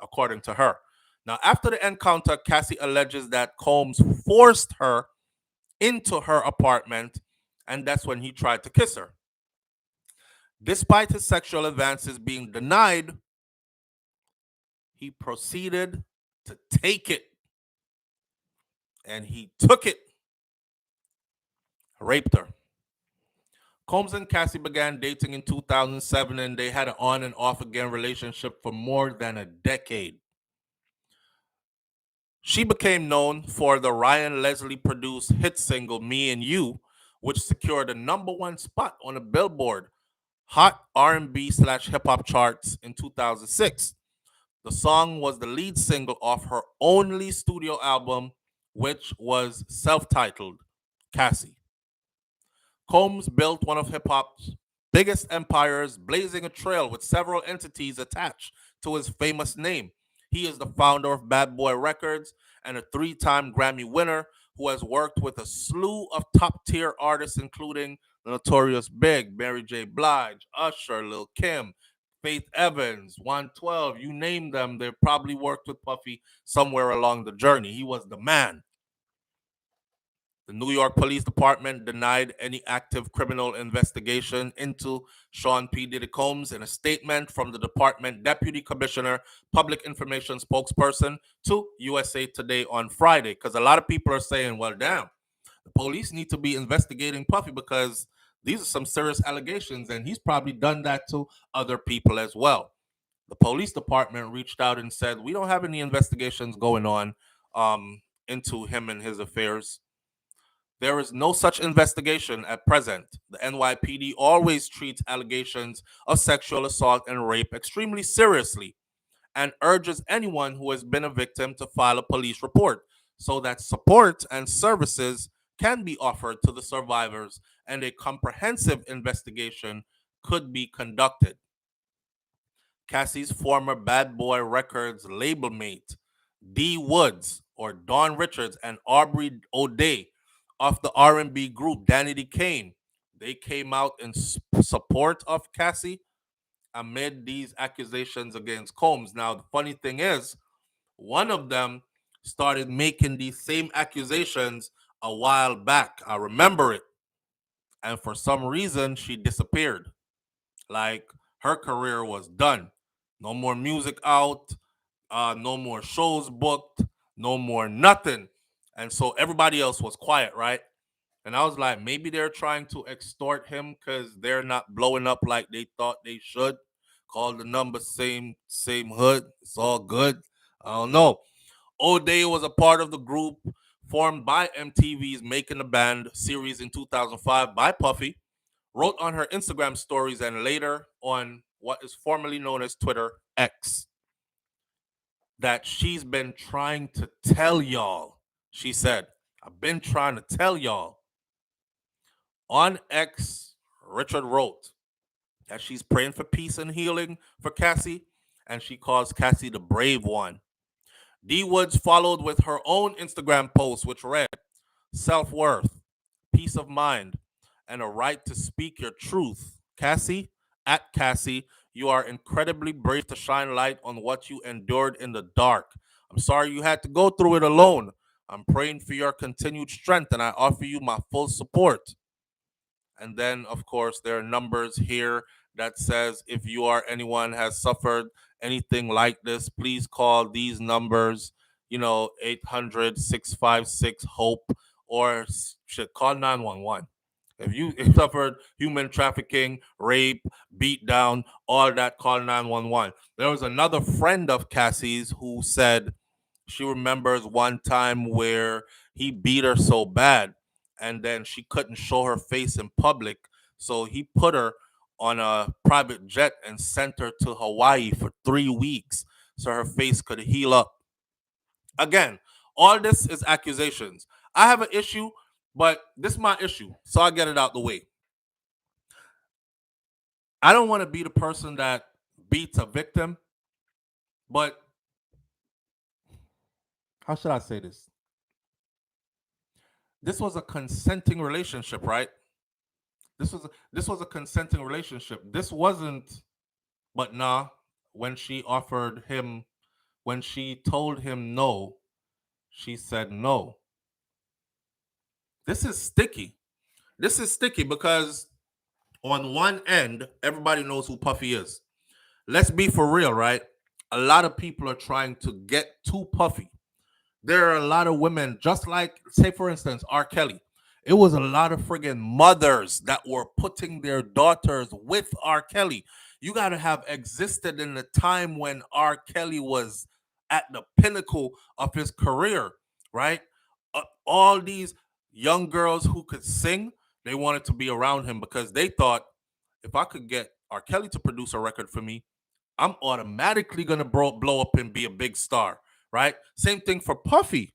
According to her. Now, after the encounter, Cassie alleges that Combs forced her into her apartment, and that's when he tried to kiss her. Despite his sexual advances being denied, he proceeded to take it. And he took it, raped her. Combs and Cassie began dating in 2007, and they had an on and off again relationship for more than a decade. She became known for the Ryan Leslie produced hit single Me and You, which secured a number one spot on the Billboard Hot R&B slash hip hop charts in 2006. The song was the lead single off her only studio album, which was self-titled Cassie. Combs built one of hip hop's biggest empires, blazing a trail with several entities attached to his famous name. He is the founder of Bad Boy Records and a three-time Grammy winner who has worked with a slew of top-tier artists, including the Notorious Big, Mary J. Blige, Usher, Lil Kim, Faith Evans, 112, you name them, they probably worked with Puffy somewhere along the journey. He was the man. The New York Police Department denied any active criminal investigation into Sean P. Diddy Combs in a statement from the department deputy commissioner, public information spokesperson to USA Today on Friday. Because a lot of people are saying, well, damn, the police need to be investigating Puffy because these are some serious allegations, and he's probably done that to other people as well. The police department reached out and said, we don't have any investigations going on into him and his affairs. There is no such investigation at present. The NYPD always treats allegations of sexual assault and rape extremely seriously and urges anyone who has been a victim to file a police report so that support and services can be offered to the survivors and a comprehensive investigation could be conducted. Cassie's former Bad Boy Records label mate, D. Woods, or Don Richards, and Aubrey O'Day of the R&B group Danny D. Kane, they came out in support of Cassie amid these accusations against Combs. Now, the funny thing is, one of them started making these same accusations a while back. I remember it. And for some reason, she disappeared. Like her career was done. No more music out, no more shows booked, no more nothing. And so everybody else was quiet, right? And I was like, maybe they're trying to extort him because they're not blowing up like they thought they should. Call the number, same hood. It's all good. I don't know. O'Day was a part of the group formed by MTV's Making the Band series in 2005 by Puffy, wrote on her Instagram stories and later on what is formerly known as Twitter X that she's been trying to tell y'all. She said, I've been trying to tell y'all. On X, Richard wrote that she's praying for peace and healing for Cassie, and she calls Cassie the brave one. D Woods followed with her own Instagram post, which read, self-worth, peace of mind, and a right to speak your truth. Cassie, at Cassie, you are incredibly brave to shine light on what you endured in the dark. I'm sorry you had to go through it alone. I'm praying for your continued strength and I offer you my full support. And then, of course, there are numbers here that says if you or anyone has suffered anything like this, please call these numbers, 800-656-HOPE or should call 911. If you suffered human trafficking, rape, beat down, all that, call 911. There was another friend of Cassie's who said she remembers one time where he beat her so bad and then she couldn't show her face in public. So he put her on a private jet and sent her to Hawaii for 3 weeks so her face could heal up. Again, all this is accusations. I have an issue, but this is my issue. So I get it out the way. I don't want to be the person that beats a victim, but how should I say this? This was a consenting relationship, right? This was a consenting relationship. This wasn't, but nah, when she offered him, when she told him no, she said no. This is sticky. This is sticky because on one end, everybody knows who Puffy is. Let's be for real, right? A lot of people are trying to get to Puffy. There are a lot of women, just like, say, for instance, R. Kelly. It was a lot of friggin' mothers that were putting their daughters with R. Kelly. You got to have existed in the time when R. Kelly was at the pinnacle of his career, right? All these young girls who could sing, they wanted to be around him because they thought if I could get R. Kelly to produce a record for me, I'm automatically gonna blow up and be a big star, right? Same thing for Puffy.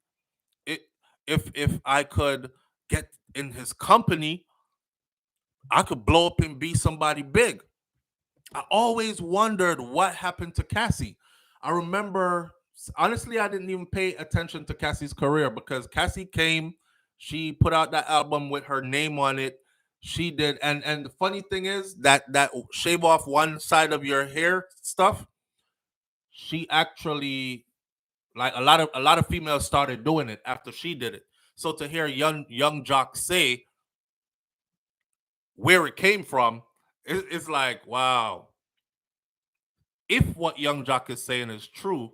It, if I could get in his company, I could blow up and be somebody big. I always wondered what happened to Cassie. I remember, honestly, I didn't even pay attention to Cassie's career because Cassie came, she put out that album with her name on it. She did, and the funny thing is that shave off one side of your hair stuff. She actually, like, a lot of females started doing it after she did it. So to hear young Jock say where it came from, it's like, wow. If what young Jock is saying is true,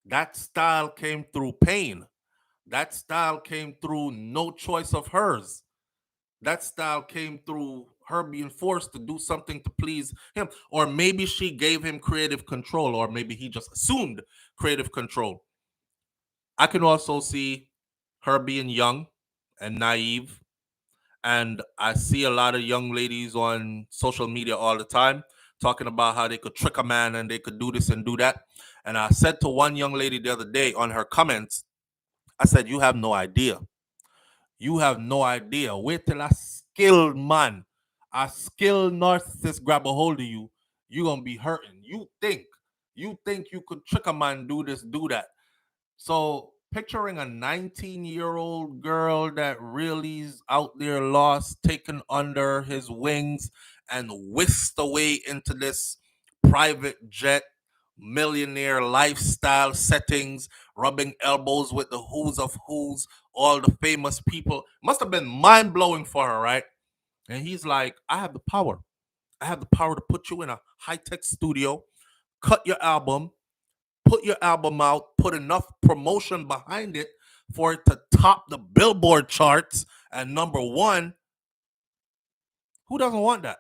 that style came through pain. That style came through no choice of hers. That style came through her being forced to do something to please him. Or maybe she gave him creative control, or maybe he just assumed creative control. I can also see her being young and naive. And I see a lot of young ladies on social media all the time talking about how they could trick a man and they could do this and do that. And I said to one young lady the other day on her comments, I said, "You have no idea. You have no idea. Wait till a skilled man, a skilled narcissist grab a hold of you. You're going to be hurting. You think you could trick a man, do this, do that." So picturing a 19-year-old girl that really is out there lost, taken under his wings, and whisked away into this private jet millionaire lifestyle settings, rubbing elbows with the who's of who's, all the famous people, must have been mind blowing for her, right? And he's like, I have the power. I have the power to put you in a high tech studio, cut your album, put your album out, put enough promotion behind it for it to top the Billboard charts and number one. Who doesn't want that?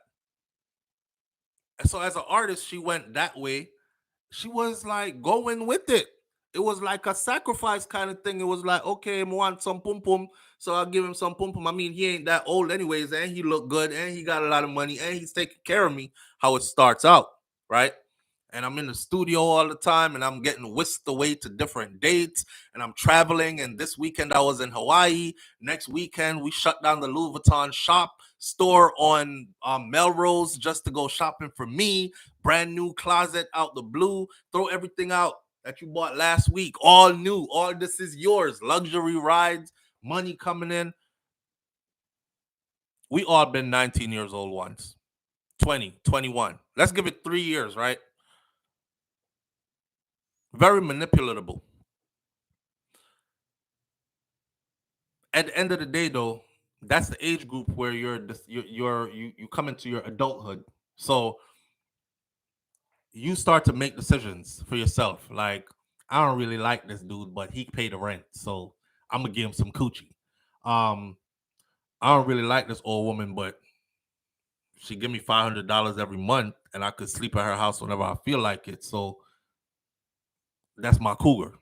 And so, as an artist, she went that way. She was like going with it. It was like a sacrifice kind of thing. It was like, okay, I want some pum pum, so I'll give him some pum pum. I mean, he ain't that old anyways, and he look good, and he got a lot of money, and he's taking care of me. How it starts out, right? And I'm in the studio all the time, and I'm getting whisked away to different dates, and I'm traveling. And this weekend I was in Hawaii. Next weekend we shut down the Louis Vuitton shop store on Melrose just to go shopping for me. Brand new closet out the blue. Throw everything out that you bought last week, all new. All this is yours. Luxury rides, money coming in. We all been 19 years old once, 20, 21. Let's give it 3 years, right? Very manipulatable. At the end of the day, though, that's the age group where you come into your adulthood. So you start to make decisions for yourself. Like, I don't really like this dude, but he paid the rent, so I'm gonna give him some coochie. Um, I don't really like this old woman, but she give me $500 every month, and I could sleep at her house whenever I feel like it. So that's my cougar.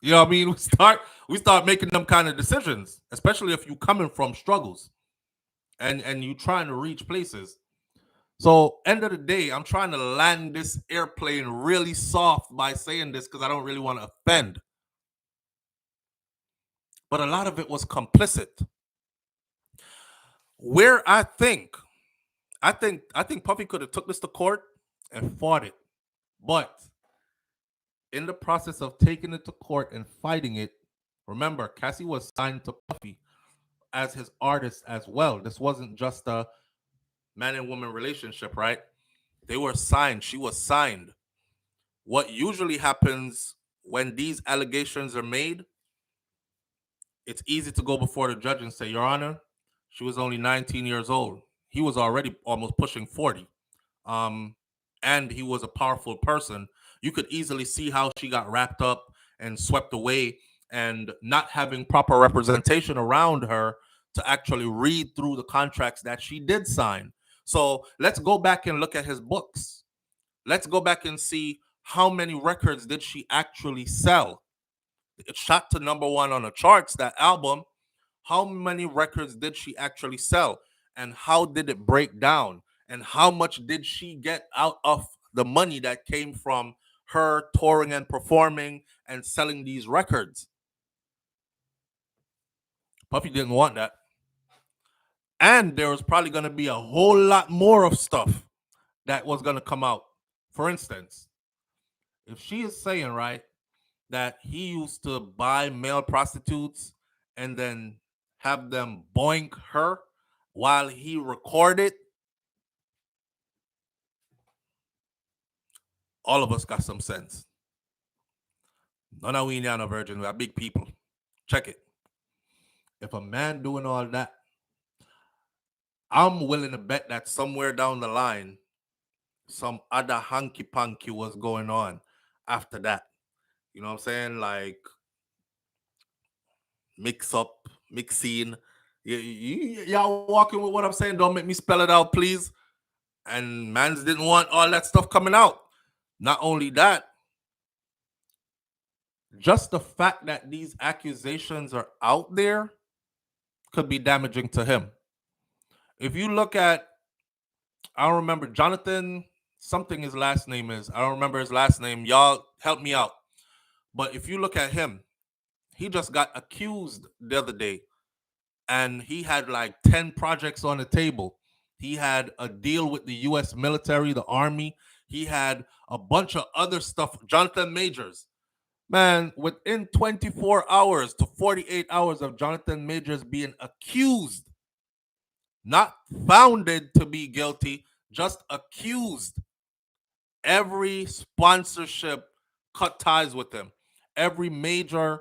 You know what I mean? We start making them kind of decisions, especially if you coming from struggles and you trying to reach places. So end of the day, I'm trying to land this airplane really soft by saying this because I don't really want to offend. But a lot of it was complicit. Where I think Puffy could have took this to court and fought it. But in the process of taking it to court and fighting it, remember, Cassie was signed to Puffy as his artist as well. This wasn't just a man and woman relationship, right? They were signed. She was signed. What usually happens when these allegations are made, it's easy to go before the judge and say, Your Honor, she was only 19 years old. He was already almost pushing 40. Um, and he was a powerful person. You could easily see how she got wrapped up and swept away, and not having proper representation around her to actually read through the contracts that she did sign. So let's go back and look at his books. Let's go back and see how many records did she actually sell. It shot to number one on the charts, that album. How many records did she actually sell? And how did it break down? And how much did she get out of the money that came from her touring and performing and selling these records? Puffy didn't want that. And there was probably going to be a whole lot more of stuff that was going to come out. For instance, if she is saying, right, that he used to buy male prostitutes and then have them boink her while he recorded, all of us got some sense. None of we are no virgin. We are big people. Check it. If a man doing all that, I'm willing to bet that somewhere down the line, some other hanky panky was going on after that. You know what I'm saying? Like mixing. Y'all walking with what I'm saying. Don't make me spell it out, please. And mans didn't want all that stuff coming out. Not only that, just the fact that these accusations are out there could be damaging to him. If you look at, I don't remember, Jonathan, something his last name is. I don't remember his last name. Y'all help me out. But if you look at him, he just got accused the other day. And he had like 10 projects on the table. He had a deal with the U.S. military, the Army. He had a bunch of other stuff. Jonathan Majors. Man, within 24 hours to 48 hours of Jonathan Majors being accused, not founded to be guilty, just accused, every sponsorship cut ties with him. Every major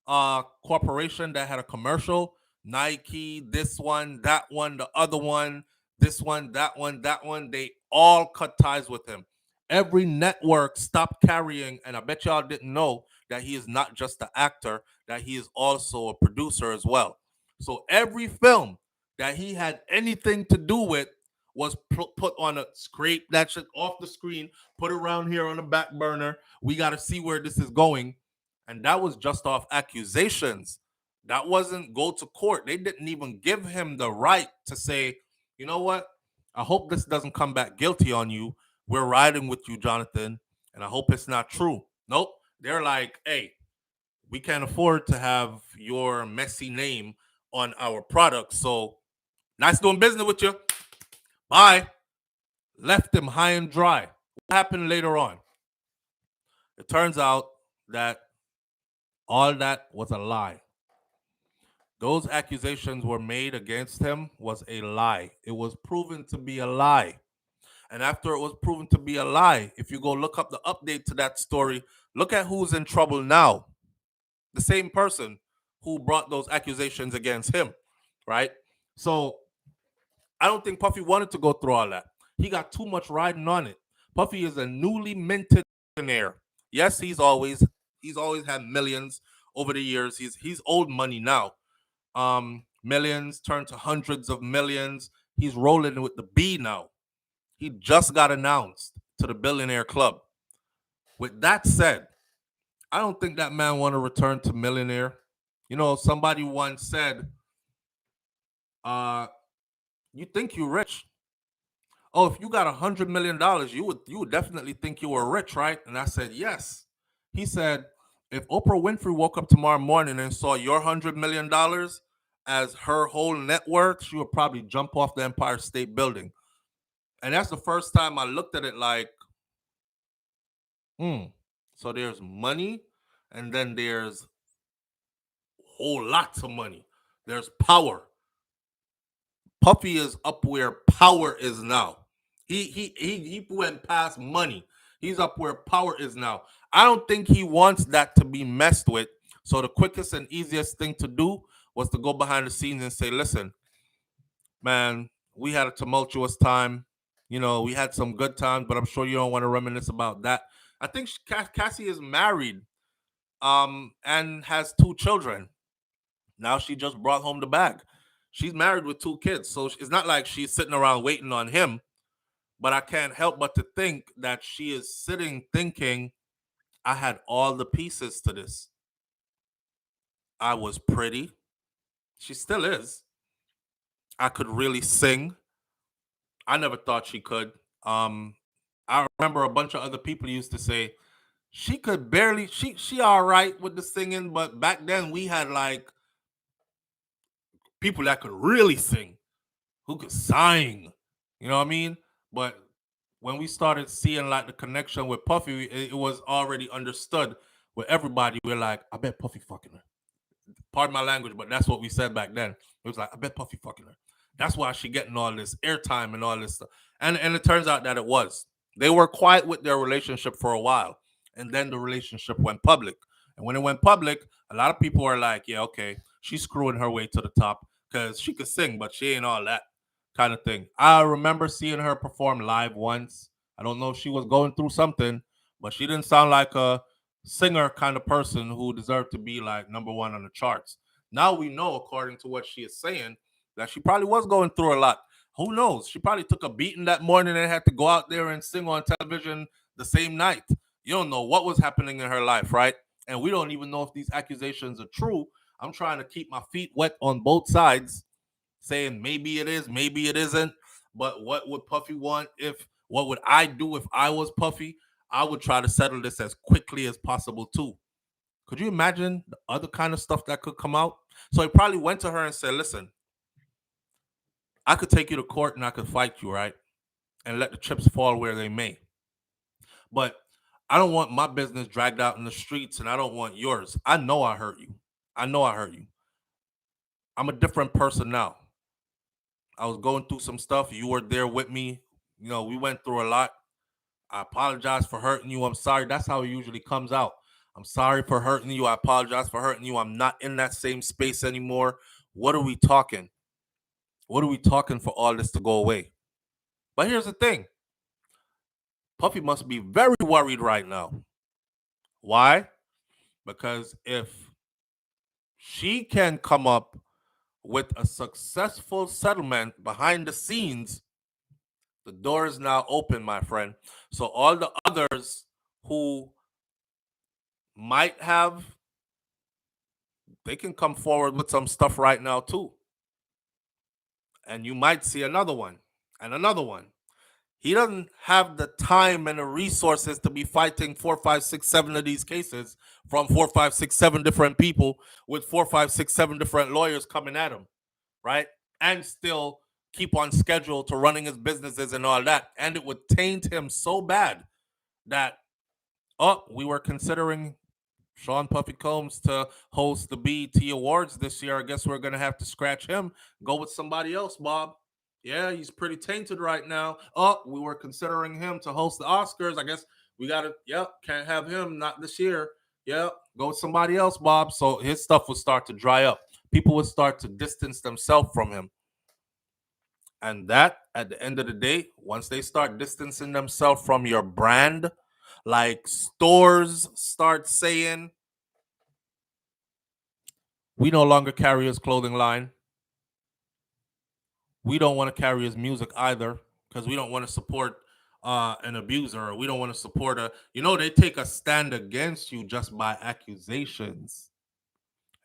corporation that had a commercial, Nike, this one, that one, the other one, this one, that one, that one, they all cut ties with him. Every network stopped carrying, and I bet y'all didn't know that he is not just an actor, that he is also a producer as well. So every film that he had anything to do with was put on a scrape that shit off the screen, put it around here on the back burner. We got to see where this is going. And that was just off accusations. That wasn't go to court. They didn't even give him the right to say, you know what? I hope this doesn't come back guilty on you. We're riding with you, Jonathan. And I hope it's not true. Nope. They're like, hey, we can't afford to have your messy name on our product. So nice doing business with you. Bye. Left him high and dry. What happened later on? It turns out that all that was a lie. Those accusations were made against him was a lie. It was proven to be a lie. And after it was proven to be a lie, if you go look up the update to that story, look at who's in trouble now. The same person who brought those accusations against him, right? So I don't think Puffy wanted to go through all that. He got too much riding on it. Puffy is a newly minted millionaire. Yes, he's always had millions over the years. He's old money now. Millions turned to hundreds of millions. He's rolling with the B now. He just got announced to the Billionaire Club. With that said, I don't think that man want to return to millionaire. You know, somebody once said, you think you're rich. Oh, if you got $100 million, you would definitely think you were rich, right? And I said, yes. He said, if Oprah Winfrey woke up tomorrow morning and saw your $100 million as her whole net worth, she would probably jump off the Empire State Building. And that's the first time I looked at it like, so there's money, and then there's whole lots of money. There's power. Puffy is up where power is now. He went past money. He's up where power is now. I don't think he wants that to be messed with. So the quickest and easiest thing to do was to go behind the scenes and say, listen, man, we had a tumultuous time. You know, we had some good times, but I'm sure you don't want to reminisce about that. I think Cassie is married and has 2 children. Now she just brought home the bag. She's married with 2 kids. So it's not like she's sitting around waiting on him. But I can't help but to think that she is sitting thinking, I had all the pieces to this. I was pretty. She still is. I could really sing. I never thought she could. I remember a bunch of other people used to say, she could barely, she all right with the singing, but back then we had like people that could really sing, who could sing. You know what I mean? But when we started seeing like the connection with Puffy, it was already understood with everybody. We're like, I bet Puffy fucking her. Pardon my language, but that's what we said back then. It was like, I bet Puffy fucking her. That's why she getting all this airtime and all this stuff. And it turns out that it was. They were quiet with their relationship for a while, and then the relationship went public. And when it went public, a lot of people are like, "Yeah, okay, she's screwing her way to the top because she could sing, but she ain't all that kind of thing." I remember seeing her perform live once. I don't know if she was going through something, but she didn't sound like a singer kind of person who deserved to be like number one on the charts. Now we know, according to what she is saying, that she probably was going through a lot. Who knows? She probably took a beating that morning and had to go out there and sing on television the same night. You don't know what was happening in her life, right? And we don't even know if these accusations are true. I'm trying to keep my feet wet on both sides, saying maybe it is, maybe it isn't. But what would Puffy want if, what would I do if I was Puffy? I would try to settle this as quickly as possible too. Could you imagine the other kind of stuff that could come out? So he probably went to her and said, listen, I could take you to court and I could fight you, right? And let the chips fall where they may. But I don't want my business dragged out in the streets and I don't want yours. I know I hurt you. I know I hurt you. I'm a different person now. I was going through some stuff. You were there with me. You know, we went through a lot. I apologize for hurting you. I'm sorry. That's how it usually comes out. I'm sorry for hurting you. I apologize for hurting you. I'm not in that same space anymore. What are we talking? What are we talking for all this to go away? But here's the thing. Puffy must be very worried right now. Why? Because if she can come up with a successful settlement behind the scenes, the door is now open, my friend. So all the others who might have, they can come forward with some stuff right now too. And you might see another one and another one. He doesn't have the time and the resources to be fighting 4, 5, 6, 7 of these cases from 4, 5, 6, 7 different people with 4, 5, 6, 7 different lawyers coming at him, right? And still keep on schedule to running his businesses and all that. And it would taint him so bad that, oh, we were considering Sean Puffy Combs to host the BET Awards this year. I guess we're going to have to scratch him, go with somebody else, Bob. Yeah, he's pretty tainted right now. Oh, we were considering him to host the Oscars. I guess we got to, yep, can't have him, not this year. Yep, go with somebody else, Bob. So his stuff would start to dry up. People would start to distance themselves from him. And that, at the end of the day, once they start distancing themselves from your brand, like stores start saying, we no longer carry his clothing line. We don't want to carry his music either because we don't want to support an abuser. Or we don't want to support a, they take a stand against you just by accusations.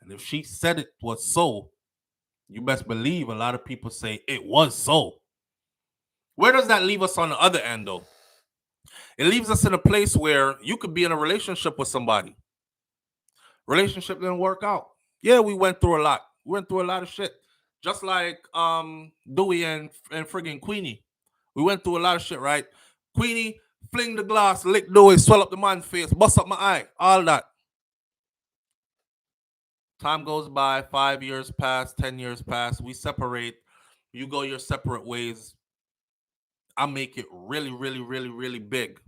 And if she said it was so, you best believe a lot of people say it was so. Where does that leave us on the other end, though? It leaves us in a place where you could be in a relationship with somebody. Relationship didn't work out. Yeah, we went through a lot. We went through a lot of shit. Just like Dewey and friggin' Queenie. We went through a lot of shit, right? Queenie, fling the glass, lick Dewey, swell up the man's face, bust up my eye, all that. Time goes by, 5 years pass, 10 years pass, we separate. You go your separate ways. I make it really, really, really, really big.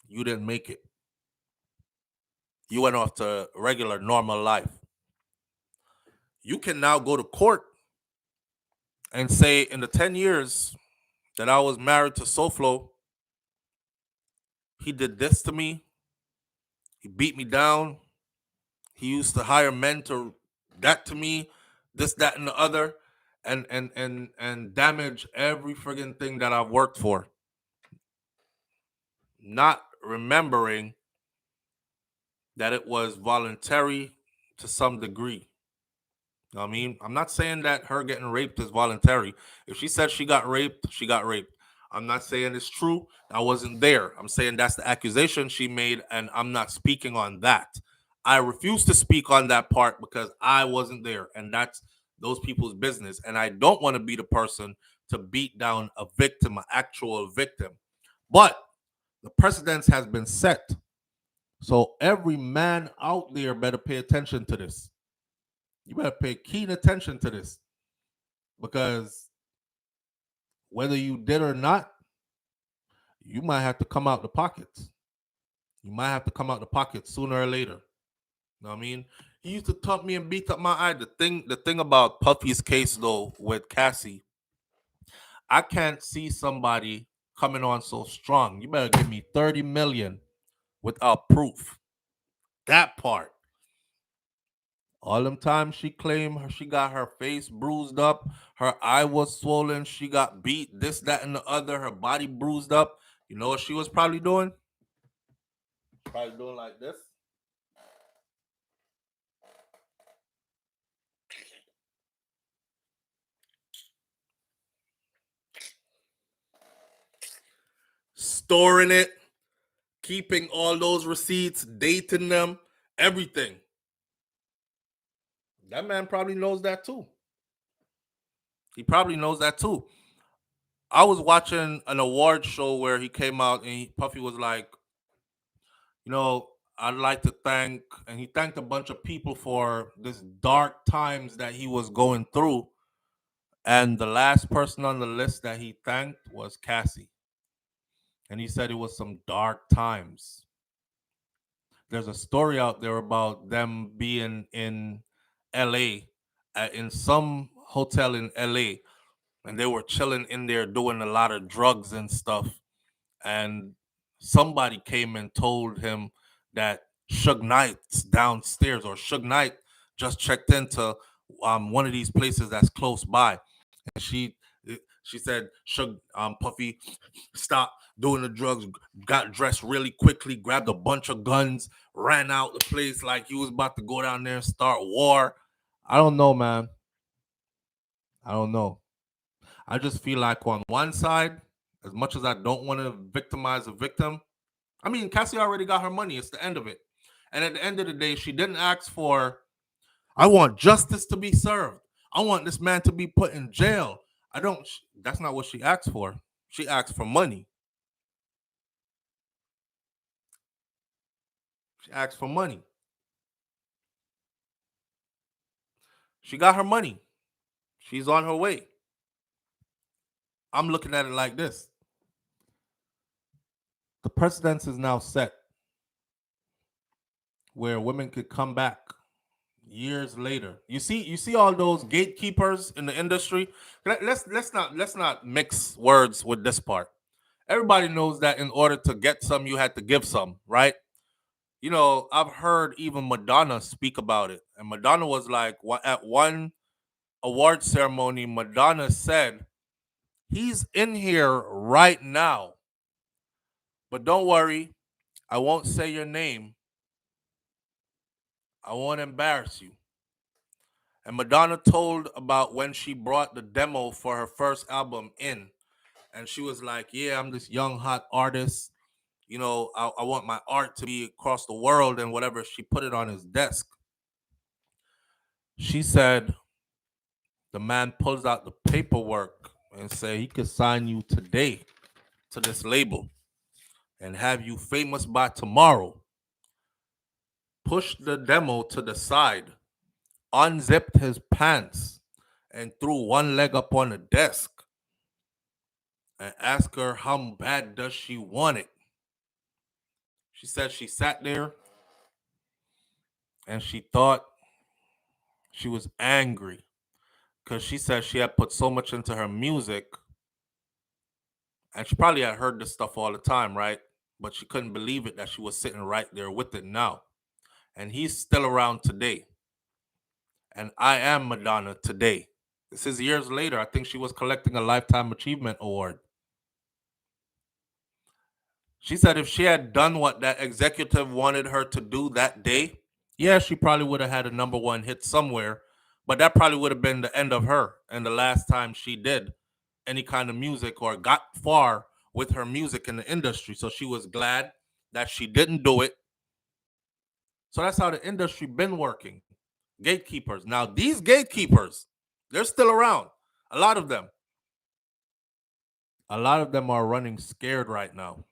You didn't make it. You went off to regular, normal life. You can now go to court and say, in the 10 years that I was married to SouFLo, he did this to me. He beat me down. He used to hire men to that to me, this, that, and the other, and damage every friggin' thing that I've worked for. Not remembering that it was voluntary to some degree. You know what I mean? I'm not saying that her getting raped is voluntary. If she said she got raped, she got raped. I'm not saying it's true. I wasn't there. I'm saying that's the accusation she made, and I'm not speaking on that. I refuse to speak on that part because I wasn't there, and that's those people's business. And I don't want to be the person to beat down a victim, an actual victim. But the precedence has been set. So every man out there better pay attention to this. You better pay keen attention to this because whether you did or not, you might have to come out the pockets. You might have to come out the pockets sooner or later. You know what I mean? He used to taunt me and beat up my eye. The thing about Puffy's case though with Cassie, I can't see somebody coming on so strong. You better give me 30 million without proof. That part. All them times she claimed she got her face bruised up, her eye was swollen, she got beat, this, that, and the other, her body bruised up. You know what she was probably doing? Probably doing like this. Storing it, keeping all those receipts, dating them, everything. That man probably knows that too. He probably knows that too. I was watching an award show where he came out and Puffy was like, you know, I'd like to thank, and he thanked a bunch of people for this dark times that he was going through. And the last person on the list that he thanked was Cassie. And he said it was some dark times. There's a story out there about them being in LA, in some hotel in LA, and they were chilling in there doing a lot of drugs and stuff. And somebody came and told him that Suge Knight's downstairs, or Suge Knight just checked into one of these places that's close by. And she said, Suge, Puffy, stop doing the drugs, got dressed really quickly, grabbed a bunch of guns, ran out the place like he was about to go down there and start war. I don't know, man. I don't know. I just feel like on one side, as much as I don't want to victimize a victim, I mean, Cassie already got her money. It's the end of it. And at the end of the day, she didn't ask for, I want justice to be served. I want this man to be put in jail. I don't, that's not what she asked for. She asked for money. She asked for money. She got her money. She's on her way. I'm looking at it like this. The precedence is now set where women could come back years later. You see all those gatekeepers in the industry. Let's not mix words with this part. Everybody knows that in order to get some, you had to give some, right? You know, I've heard even Madonna speak about it, and Madonna was like, at one award ceremony, Madonna said, "He's in here right now, but don't worry, I won't say your name. I won't embarrass you." And Madonna told about when she brought the demo for her first album in. And she was like, yeah, I'm this young, hot artist. You know, I want my art to be across the world and whatever. She put it on his desk. She said, the man pulls out the paperwork and say he could sign you today to this label and have you famous by tomorrow. Pushed the demo to the side, unzipped his pants, and threw one leg up on the desk and asked her how bad does she want it. She said she sat there and she thought she was angry because she said she had put so much into her music and she probably had heard this stuff all the time, right? But she couldn't believe it that she was sitting right there with it now. And he's still around today. And I am Madonna today. This is years later. I think she was collecting a Lifetime Achievement Award. She said if she had done what that executive wanted her to do that day, yeah, she probably would have had a number one hit somewhere, but that probably would have been the end of her and the last time she did any kind of music or got far with her music in the industry. So she was glad that she didn't do it. So that's how the industry been working. Gatekeepers. Now these gatekeepers, they're still around. A lot of them. A lot of them are running scared right now.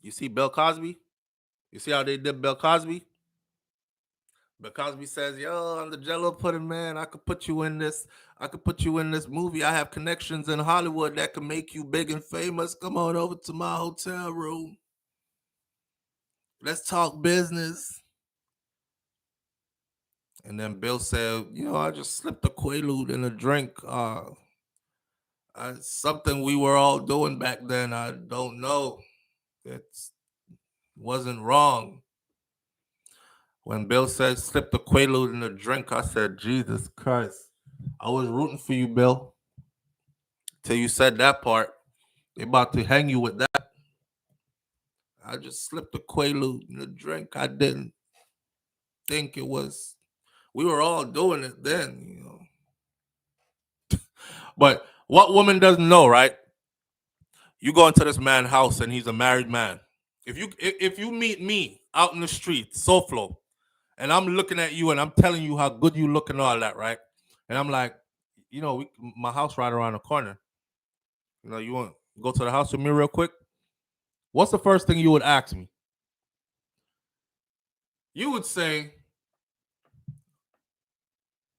You see Bill Cosby? You see how they did Bill Cosby? But Cosby says, "Yo, I'm the Jello pudding man. I could put you in this. I could put you in this movie. I have connections in Hollywood that can make you big and famous. Come on over to my hotel room. Let's talk business." And then Bill said, I just slipped a Quaalude in a drink. Something we were all doing back then. I don't know. It wasn't wrong. When Bill said slip the Quaalude in a drink, I said, Jesus Christ. I was rooting for you, Bill. Till you said that part. They about to hang you with that. I just slipped a Quaalude in a drink. I didn't think it was. We were all doing it then. But what woman doesn't know, right? You go into this man's house and he's a married man. If you meet me out in the street, SouFLo, and I'm looking at you and I'm telling you how good you look and all that, right? And I'm like, my house right around the corner. You want to go to the house with me real quick? What's the first thing you would ask me? You would say,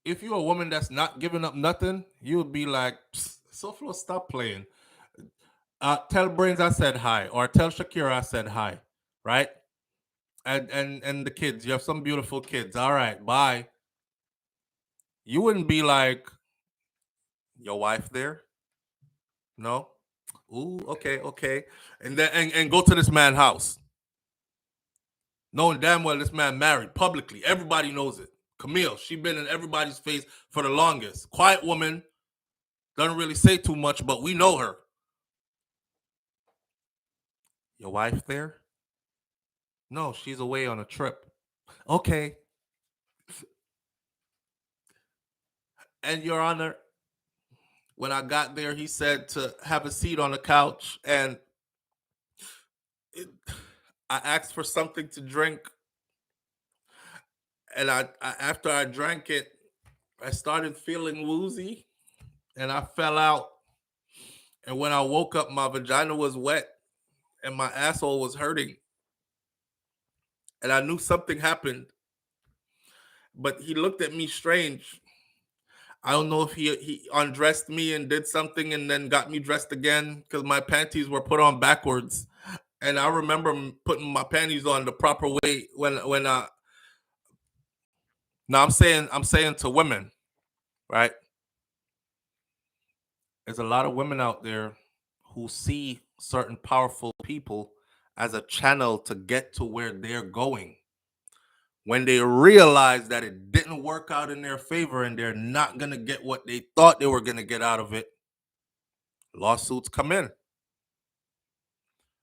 if you're a woman that's not giving up nothing, you would be like, SouFLo, stop playing. Tell Brains I said hi, or tell Shakira I said hi, right? And the kids, you have some beautiful kids. All right, bye. You wouldn't be like, your wife there? No? Ooh, okay. And then and go to this man's house. Knowing damn well this man married publicly. Everybody knows it. Camille, she been in everybody's face for the longest. Quiet woman, doesn't really say too much, but we know her. Your wife there? No, she's away on a trip. Okay. And Your Honor, when I got there, he said to have a seat on the couch, and I asked for something to drink, and I after I drank it, I started feeling woozy, and I fell out. And when I woke up, my vagina was wet, and my asshole was hurting, and I knew something happened. But he looked at me strange. I don't know if he undressed me and did something and then got me dressed again because my panties were put on backwards. And I remember putting my panties on the proper way when now I'm saying to women, right? There's a lot of women out there who see certain powerful people as a channel to get to where they're going. When they realize that it didn't work out in their favor and they're not going to get what they thought they were going to get out of it, lawsuits come in.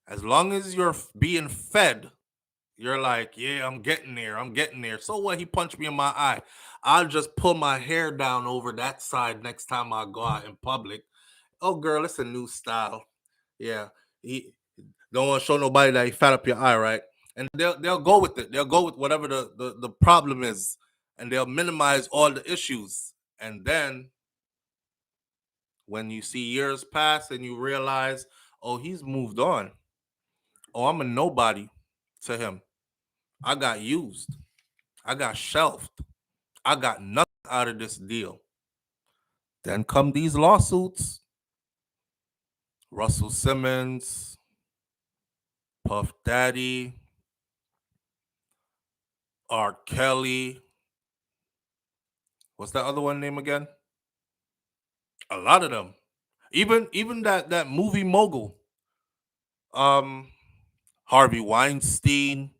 As long as you're being fed, you're like, yeah, I'm getting there. So what? He punched me in my eye. I'll just pull my hair down over that side next time I go out in public. Oh, girl, it's a new style. Yeah. He don't want to show nobody that he fat up your eye, right? And they'll go with it. They'll go with whatever the problem is, and they'll minimize all the issues. And then when you see years pass and you realize, oh, he's moved on. Oh, I'm a nobody to him. I got used. I got shelved. I got nothing out of this deal. Then come these lawsuits. Russell Simmons, Puff Daddy, R. Kelly. What's that other one name again? A lot of them. Even that movie mogul. Um Harvey Weinstein.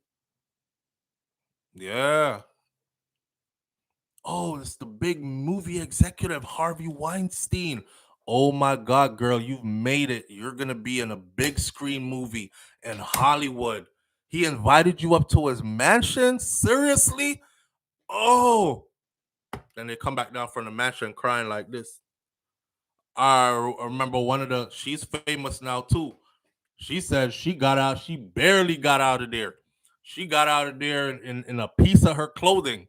Yeah. Oh, it's the big movie executive, Harvey Weinstein. Oh my God, girl, you've made it. You're going to be in a big screen movie in Hollywood. He invited you up to his mansion? Seriously? Oh. Then they come back down from the mansion crying like this. I remember she's famous now too. She said she got out, she barely got out of there. She got out of there in a piece of her clothing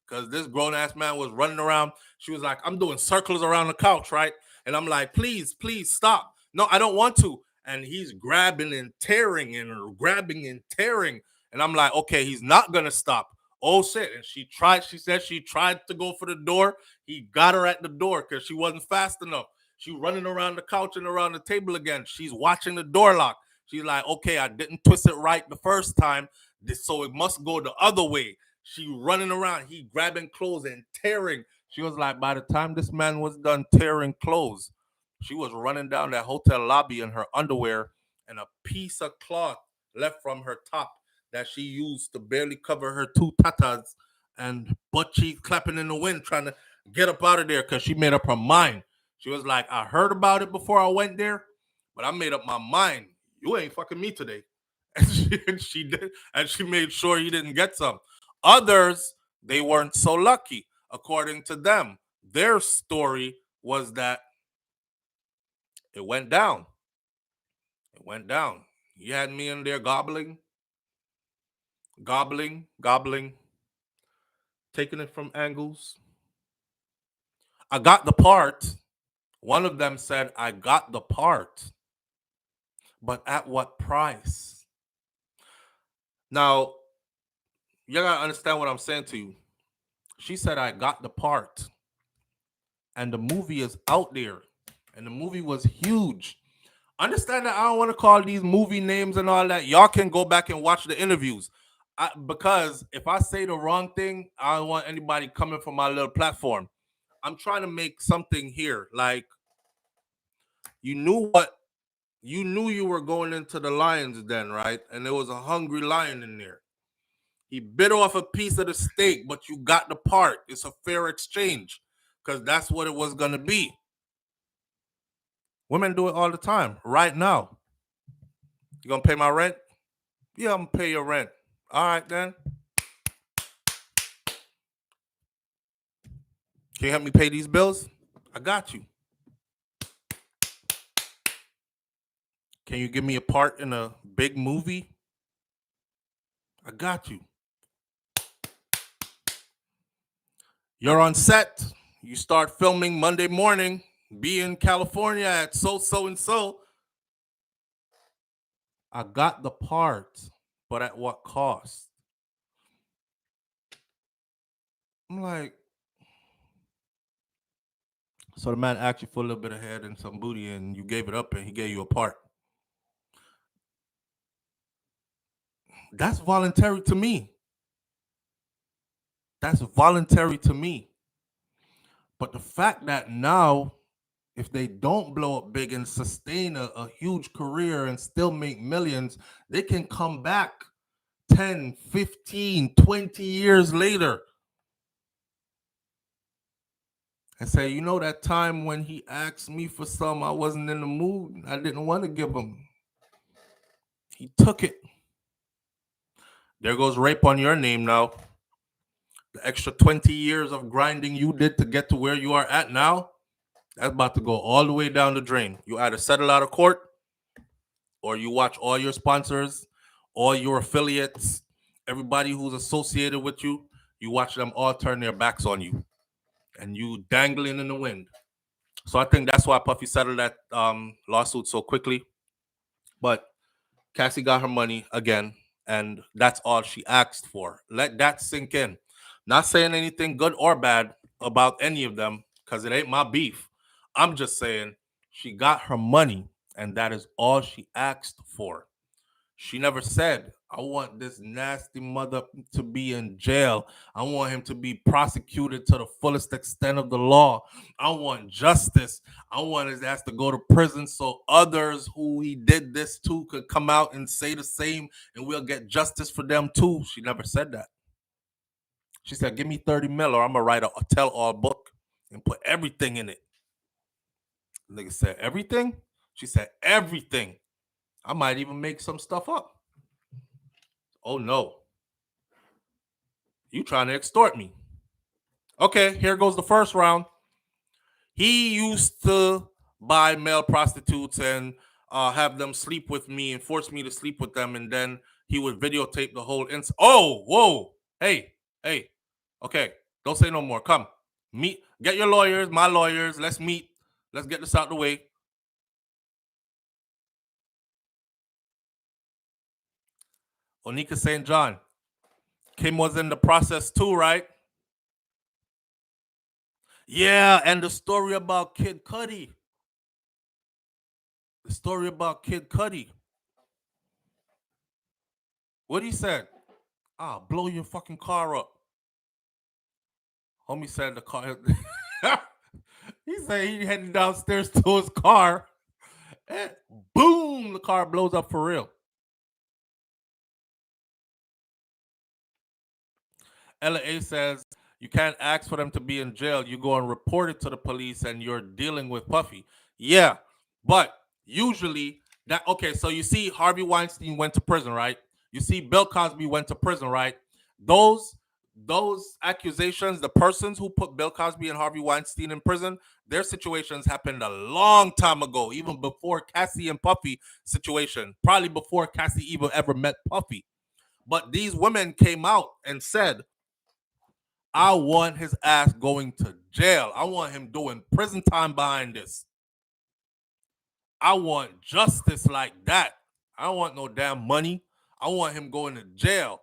because this grown ass man was running around. She was like, I'm doing circles around the couch, right? And I'm like, please stop. No, I don't want to. And he's grabbing and tearing and grabbing and tearing. And I'm like, okay, he's not going to stop. oh shit. And she said she tried to go for the door. He got her at the door because she wasn't fast enough. She running around the couch and around the table again. She's watching the door lock. She's like, okay, I didn't twist it right the first time, so it must go the other way. She running around. He grabbing clothes and tearing. She was like, by the time this man was done tearing clothes, she was running down that hotel lobby in her underwear and a piece of cloth left from her top that she used to barely cover her two tatas and butt cheeks clapping in the wind, trying to get up out of there because she made up her mind. She was like, I heard about it before I went there, but I made up my mind. You ain't fucking me today. And she did, and she made sure he didn't get some. Others, they weren't so lucky. According to them, their story was that it went down. It went down. You had me in there gobbling, taking it from angles. I got the part. One of them said, I got the part, but at what price? Now, you gotta understand what I'm saying to you. She said, I got the part, and the movie is out there, and the movie was huge. Understand that I don't want to call these movie names and all that. Y'all can go back and watch the interviews. Because if I say the wrong thing, I don't want anybody coming from my little platform. I'm trying to make something here. Like, you knew you were going into the lion's den, right? And there was a hungry lion in there. He bit off a piece of the steak, but you got the part. It's a fair exchange because that's what it was going to be. Women do it all the time right now. You going to pay my rent? Yeah, I'm going to pay your rent. All right, then. Can you help me pay these bills? I got you. Can you give me a part in a big movie? I got you. You're on set. You start filming Monday morning. Be in California at so-and-so. I got the part, but at what cost? I'm like, so the man asked you for a little bit of head and some booty, and you gave it up, and he gave you a part. That's voluntary to me. That's voluntary to me. But the fact that now, if they don't blow up big and sustain a huge career and still make millions, they can come back 10, 15, 20 years later and say, you know, that time when he asked me for some, I wasn't in the mood. I didn't want to give him. He took it. There goes rape on your name now. The extra 20 years of grinding you did to get to where you are at now, that's about to go all the way down the drain. You either settle out of court or you watch all your sponsors, all your affiliates, everybody who's associated with you, you watch them all turn their backs on you and you dangling in the wind. So I think that's why Puffy settled that lawsuit so quickly. But Cassie got her money again, and that's all she asked for. Let that sink in. Not saying anything good or bad about any of them, because it ain't my beef. I'm just saying she got her money, and that is all she asked for. She never said, I want this nasty mother to be in jail. I want him to be prosecuted to the fullest extent of the law. I want justice. I want his ass to go to prison so others who he did this to could come out and say the same, and we'll get justice for them too. She never said that. She said, give me 30 mil or I'm going to write a tell-all book and put everything in it. The nigga said, everything? She said, everything. I might even make some stuff up. Oh, no. You trying to extort me. Okay, here goes the first round. He used to buy male prostitutes and have them sleep with me and force me to sleep with them. And then he would videotape the whole incident. Oh, whoa. Hey. Okay, don't say no more. Come. Meet. Get your lawyers, my lawyers. Let's meet. Let's get this out of the way. Onika St. John, Kim was in the process too, right? Yeah, and the story about Kid Cudi. The story about Kid Cudi. What he said? Ah, blow your fucking car up. Homie said the car. He said he heading downstairs to his car, and boom, the car blows up for real. LA says you can't ask for them to be in jail. You go and report it to the police, and you're dealing with Puffy. Yeah, but usually that okay. So you see, Harvey Weinstein went to prison, right? You see, Bill Cosby went to prison, right? Those those accusations, the persons who put Bill Cosby and Harvey Weinstein in prison, their situations happened a long time ago, even before Cassie and Puffy situation, probably before Cassie even ever met Puffy. But these women came out and said, I want his ass going to jail. I want him doing prison time behind this. I want justice like that. I don't want no damn money. I want him going to jail.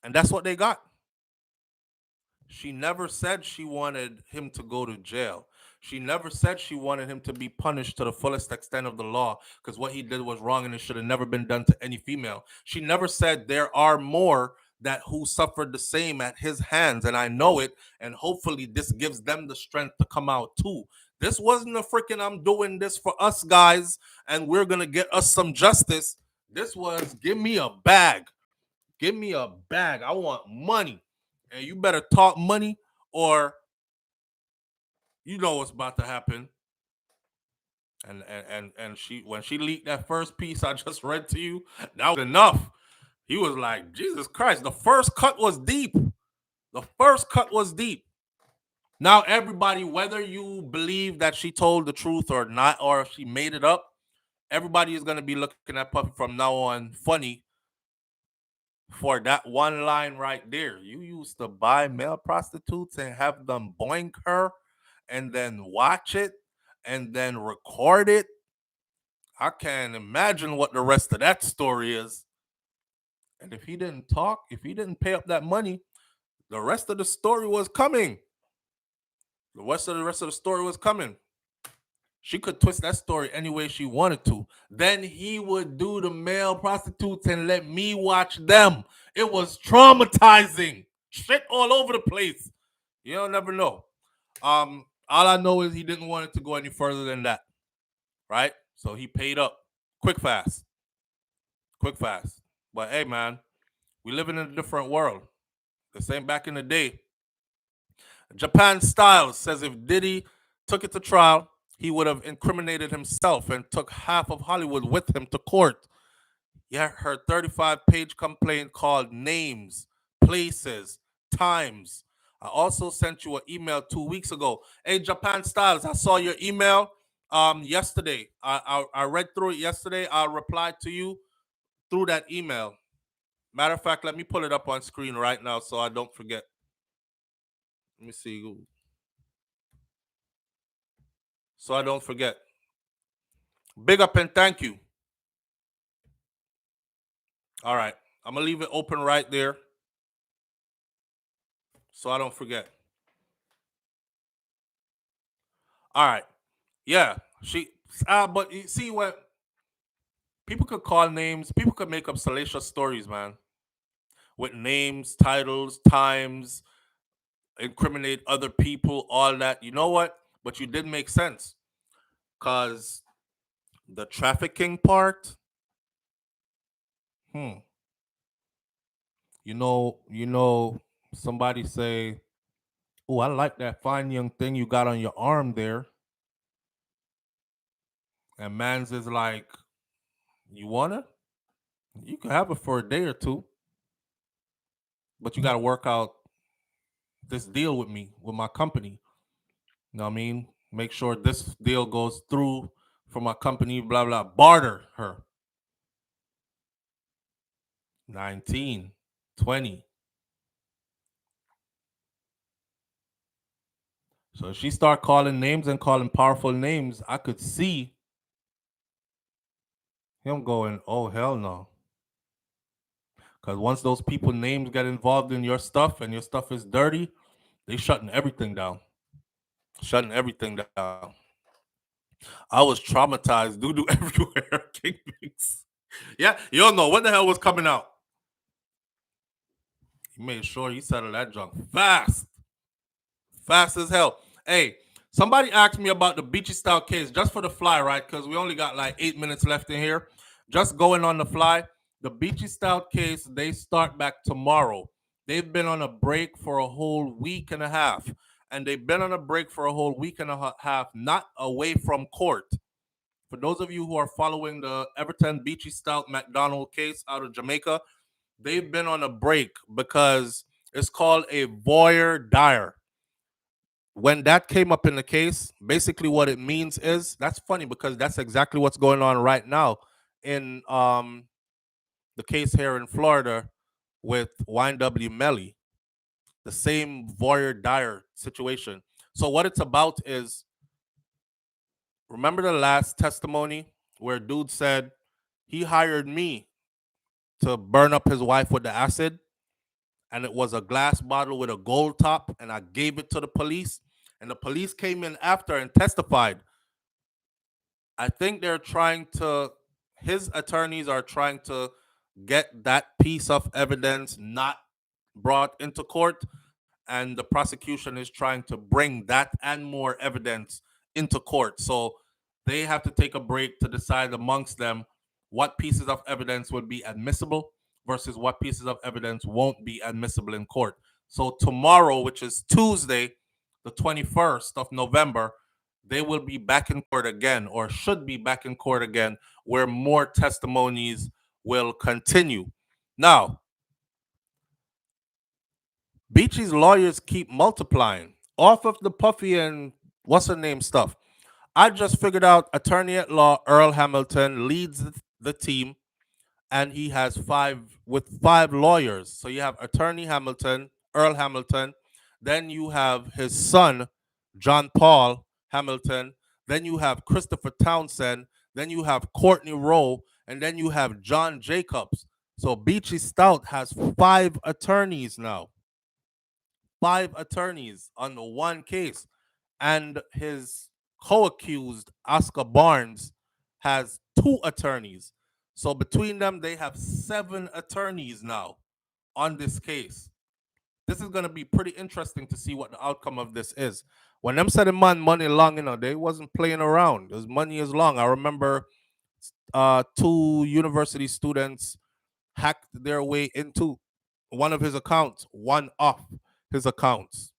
And that's what they got. She never said she wanted him to go to jail. She never said she wanted him to be punished to the fullest extent of the law because what he did was wrong and it should have never been done to any female. She never said there are more that who suffered the same at his hands, and I know it, and hopefully this gives them the strength to come out too. This wasn't a freaking I'm doing this for us guys and we're gonna get us some justice. This was give me a bag. Give me a bag. I want money. And you better talk money or you know what's about to happen. And she when she leaked that first piece I just read to you, that was enough. He was like, Jesus Christ, the first cut was deep. The first cut was deep. Now everybody, whether you believe that she told the truth or not, or if she made it up, everybody is gonna be looking at Puffy from now on funny for that one line right there. You used to buy male prostitutes and have them boink her and then watch it and then record it. I can't imagine what the rest of that story is. And if he didn't talk, if he didn't pay up that money, the rest of the story was coming. The rest of the story was coming. She could twist that story any way she wanted to. Then he would do the male prostitutes and let me watch them. It was traumatizing. Shit all over the place. You'll never know. All I know is he didn't want it to go any further than that. Right? So he paid up. Quick fast. Quick fast. But hey man, we living in a different world. The same back in the day. Japan Styles says if Diddy took it to trial, he would have incriminated himself and took half of Hollywood with him to court. Yeah, her 35-page complaint called names, places, times. I also sent you an email 2 weeks ago. Hey, Japan Styles, I saw your email yesterday. I read through it yesterday. I replied to you through that email. Matter of fact, let me pull it up on screen right now so I don't forget. Let me see. So I don't forget. Big up and thank you. All right. I'm going to leave it open right there so I don't forget. All right. Yeah. But you see what? People could call names, people could make up salacious stories, man, with names, titles, times, incriminate other people, all that. You know what? But you did make sense because the trafficking part, hmm, somebody say, oh, I like that fine young thing you got on your arm there. And man's is like, you wanna? You can have it for a day or two, but you got to work out this deal with me, with my company. You know what I mean? Make sure this deal goes through for my company, blah, blah. Barter her. 19, 20. So if she start calling names and calling powerful names, I could see him going, oh, hell no. Because once those people names get involved in your stuff and your stuff is dirty, they shutting everything down. Shutting everything down. I was traumatized. Doo doo everywhere. King Binks. Yeah, you don't know what the hell was coming out. He made sure he settled that junk fast. Fast as hell. Hey, somebody asked me about the Beachy Stout case just for the fly, right? Because we only got like 8 minutes left in here. Just going on the fly. The Beachy Stout case, they start back tomorrow. They've been on a break for a whole week and a half. And they've been on a break for a whole week and a half, not away from court. For those of you who are following the Everton Beachy Stout McDonald case out of Jamaica, they've been on a break because it's called a voir dire. When that came up in the case, basically what it means is that's funny because that's exactly what's going on right now in the case here in Florida with YNW Melly, the same voir dire situation. So what it's about is, remember the last testimony where dude said he hired me to burn up his wife with the acid, and it was a glass bottle with a gold top, and I gave it to the police, and the police came in after and testified. I think they're trying to, his attorneys are trying to get that piece of evidence not brought into court, and the prosecution is trying to bring that and more evidence into court. So they have to take a break to decide amongst them what pieces of evidence would be admissible versus what pieces of evidence won't be admissible in court. So tomorrow, which is Tuesday, the 21st of November, they will be back in court again, or should be back in court again, where more testimonies will continue. Now, Beachy's lawyers keep multiplying off of the Puffy and what's her name stuff. I just figured out attorney at law Earl Hamilton leads the team, and he has five lawyers. So you have attorney Hamilton, Earl Hamilton, then you have his son John Paul Hamilton, then you have Christopher Townsend, then you have Courtney Rowe, and then you have John Jacobs. So Beachy Stout has five attorneys now. Five attorneys on the one case, and his co-accused Oscar Barnes has two attorneys. So between them, they have seven attorneys now on this case. This is going to be pretty interesting to see what the outcome of this is. When them said man money long, they wasn't playing around. This money is long. I remember two university students hacked their way into one of his accounts, one off his accounts,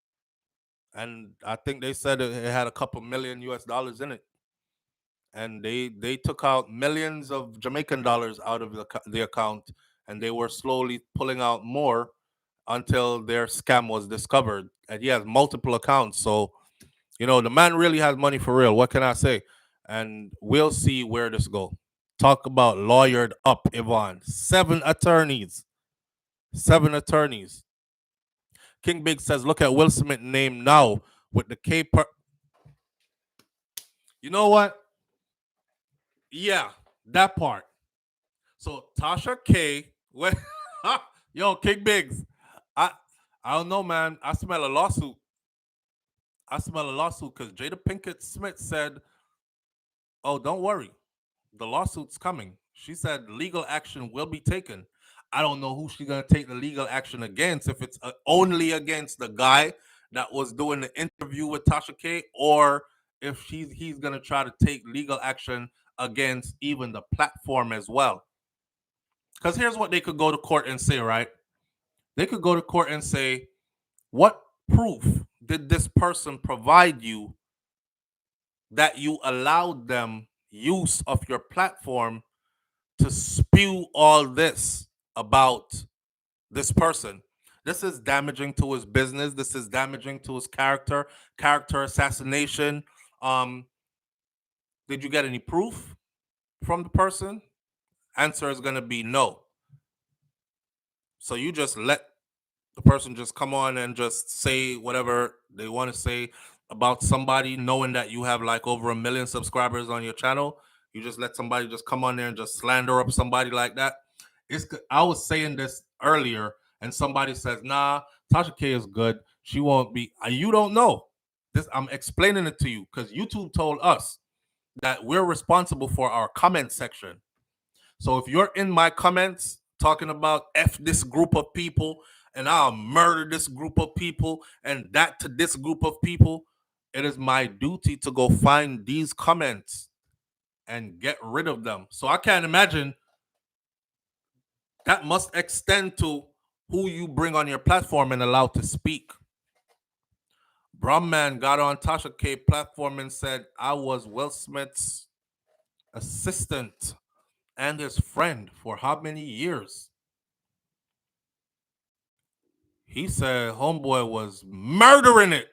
and I think they said it had a couple million US dollars in it, and they took out millions of Jamaican dollars out of the account, and they were slowly pulling out more until their scam was discovered. And he has multiple accounts, so the man really has money for real. What can I say? And we'll see where this go. Talk about lawyered up, Yvonne. Seven attorneys. Seven attorneys. King Big says, look at Will Smith name now with the K. You know what? Yeah, that part. So Tasha K. When, yo, King Biggs. I I don't know, man. I smell a lawsuit. I smell a lawsuit because Jada Pinkett Smith said, "Oh, don't worry, the lawsuit's coming." She said legal action will be taken. I don't know who she's gonna take the legal action against. If it's only against the guy that was doing the interview with Tasha K, or if he's gonna try to take legal action against even the platform as well. Because here's what they could go to court and say, right? They could go to court and say, what proof did this person provide you that you allowed them use of your platform to spew all this about this person? This is damaging to his business. This is damaging to his character assassination. Um, did you get any proof from the person? Answer is going to be no. So you just let the person just come on and just say whatever they want to say about somebody, knowing that you have like over 1 million subscribers on your channel. You just let somebody just come on there and just slander up somebody like that. I was saying this earlier and somebody says, nah, Tasha K is good, she won't be, you don't know. This I'm explaining it to you because YouTube told us that we're responsible for our comment section. So if you're in my comments talking about F this group of people and I'll murder this group of people and that to this group of people, it is my duty to go find these comments and get rid of them. So I can't imagine that must extend to who you bring on your platform and allow to speak. Brahman got on Tasha K platform and said, I was Will Smith's assistant and his friend for how many years? He said homeboy was murdering it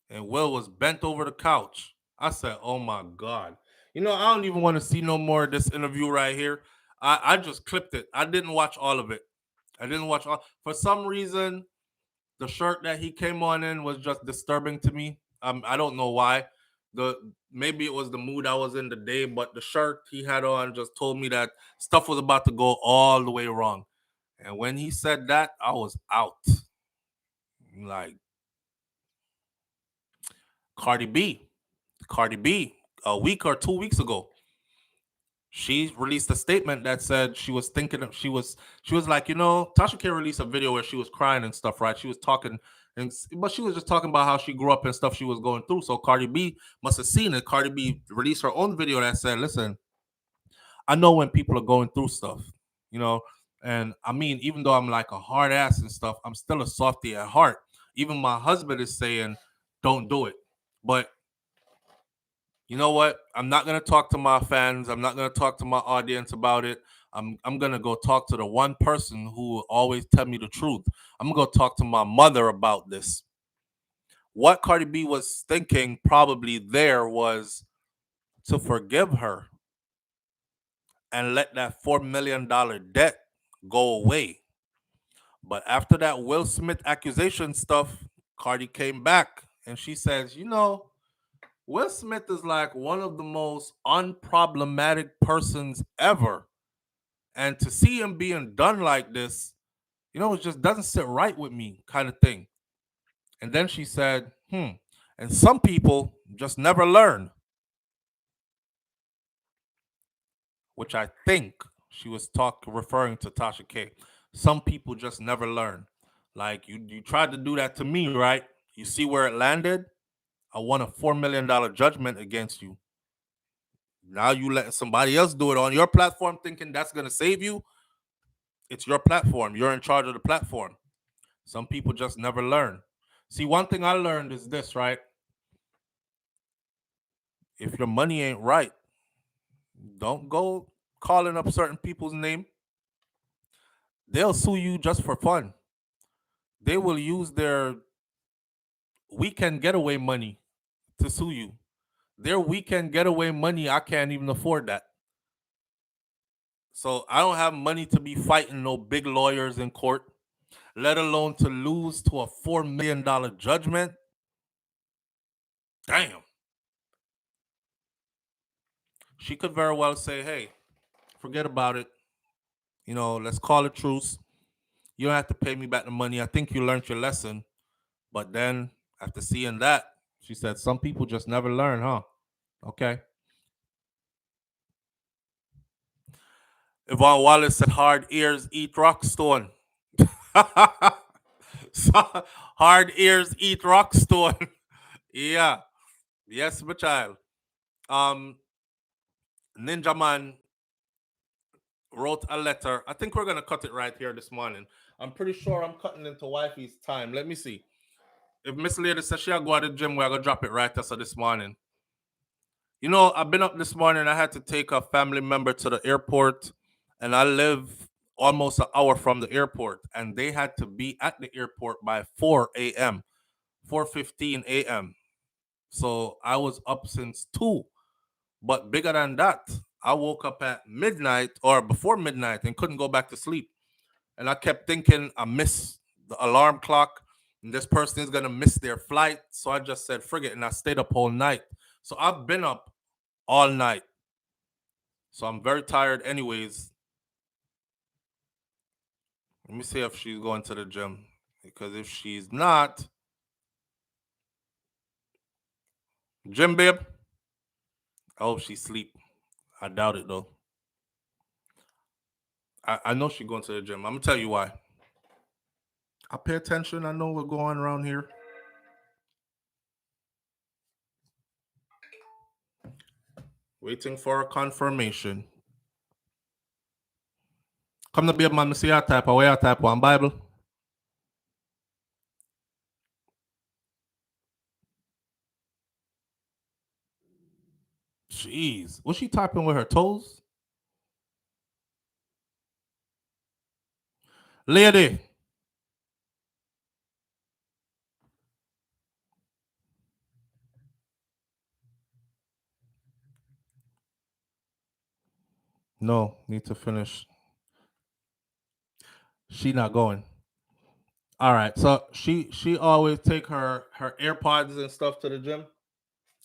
and Will was bent over the couch. I said, oh my God. You know, I don't even want to see no more of this interview right here. I just clipped it. I didn't watch all of it. I didn't watch all. For some reason, the shirt that he came on in was just disturbing to me. I don't know why. Maybe it was the mood I was in the day, but the shirt he had on just told me that stuff was about to go all the way wrong. And when he said that, I was out. Like Cardi B, a week or 2 weeks ago, she released a statement that said she was thinking of, she was like, you know, Tasha K released a video where she was crying and stuff, right? She was talking but she was just talking about how she grew up and stuff she was going through. So Cardi B must have seen it. Cardi B released her own video that said, listen, I know when people are going through stuff, you know, and I mean, even though I'm like a hard ass and stuff, I'm still a softie at heart. Even my husband is saying, don't do it. But you know what? I'm not gonna talk to my fans. I'm not gonna talk to my audience about it. I'm gonna go talk to the one person who will always tell me the truth. I'm gonna go talk to my mother about this. What Cardi B was thinking probably there was to forgive her and let that $4 million debt go away. But after that Will Smith accusation stuff, Cardi came back and she says, you know, Will Smith is like one of the most unproblematic persons ever. And to see him being done like this, you know, it just doesn't sit right with me, kind of thing. And then she said, and some people just never learn, which I think she was referring to Tasha K. Some people just never learn. Like you tried to do that to me, right? You see where it landed? I won a $4 million judgment against you. Now you letting somebody else do it on your platform thinking that's going to save you. It's your platform. You're in charge of the platform. Some people just never learn. See, one thing I learned is this, right? If your money ain't right, don't go calling up certain people's name. They'll sue you just for fun. They will use their weekend getaway money to sue you. Their weekend getaway money, I can't even afford that. So I don't have money to be fighting no big lawyers in court, let alone to lose to a $4 million judgment. Damn. She could very well say, hey, forget about it. You know, let's call it truce. You don't have to pay me back the money. I think you learned your lesson. But then after seeing that, she said, some people just never learn, huh? Okay. Yvonne Wallace said, hard ears eat rock stone. Hard ears eat rock stone. Yeah. Yes, my child. Ninja Man wrote a letter. I think we're gonna cut it right here this morning. I'm pretty sure I'm cutting into wifey's time. Let me see. If Miss Lady says she'll go to the gym, we're gonna drop it right so this morning. You know, I've been up this morning. I had to take a family member to the airport, and I live almost an hour from the airport, and they had to be at the airport by 4 a.m., 4:15 a.m. So I was up since 2. But bigger than that, I woke up at midnight or before midnight and couldn't go back to sleep. And I kept thinking I missed the alarm clock and this person is going to miss their flight. So I just said, forget it. And I stayed up all night. So I've been up all night. So I'm very tired anyways. Let me see if she's going to the gym. Because if she's not, gym babe. I hope she sleep. I doubt it though. I know she's going to the gym. I'm gonna tell you why. I pay attention. I know what's going around here. Waiting for a confirmation. Come to be a man, see your type, or where type one Bible. Jeez. Was she typing with her toes? Lady. No, need to finish. She not going. All right. So she always take her AirPods and stuff to the gym.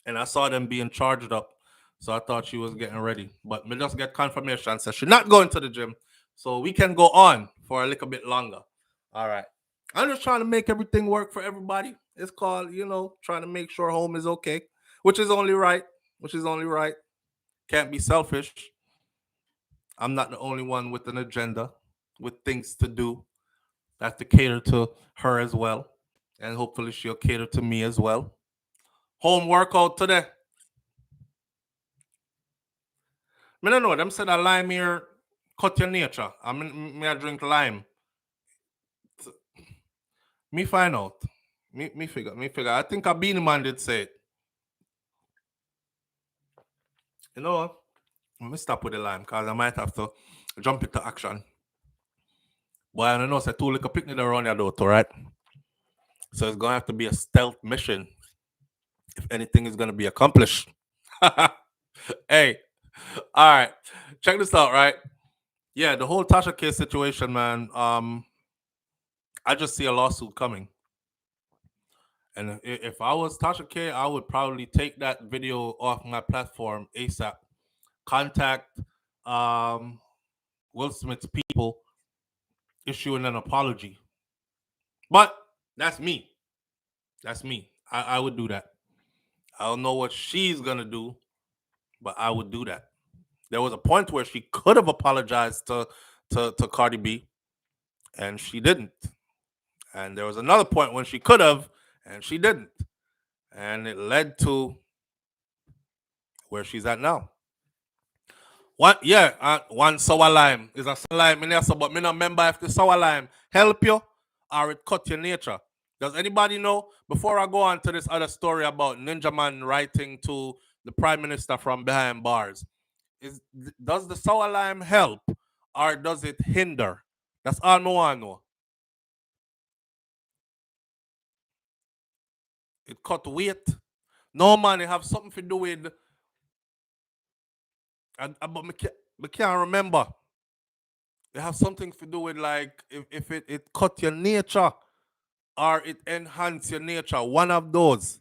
And I saw them being charged up. So I thought she was getting ready. But me just get confirmation. Says she's not going to the gym. So we can go on for a little bit longer. All right. I'm just trying to make everything work for everybody. It's called, trying to make sure home is okay, which is only right. Which is only right. Can't be selfish. I'm not the only one with an agenda, with things to do. I have to cater to her as well. And hopefully she'll cater to me as well. Home workout today. I don't know. Them said a lime here cut your nature. I drink lime. Me find out. Me figure. I think a Beanie Man did say it. You know what? Let me stop with the lime because I might have to jump into action. But I don't know, it's a two little picnic around your door, right? So it's gonna have to be a stealth mission if anything is gonna be accomplished. Hey, all right. Check this out, right? Yeah, the whole Tasha case situation, man. I just see a lawsuit coming. And if I was Tasha K, I would probably take that video off my platform ASAP. Contact Will Smith's people, issuing an apology. But that's me. That's me. I would do that. I don't know what she's gonna do, but I would do that. There was a point where she could have apologized to Cardi B, and she didn't. And there was another point when she could have, and she didn't. And it led to where she's at now. One, yeah, one sour lime is a sour lime in there, so but me not remember if the sour lime help you or it cut your nature. Does anybody know? Before I go on to this other story about Ninja Man writing to the Prime Minister from behind bars, does the sour lime help or does it hinder? That's all I want to know. It cut weight. No man, it have something to do with. But me can't remember. It have something to do with like if it cut your nature or it enhance your nature. One of those.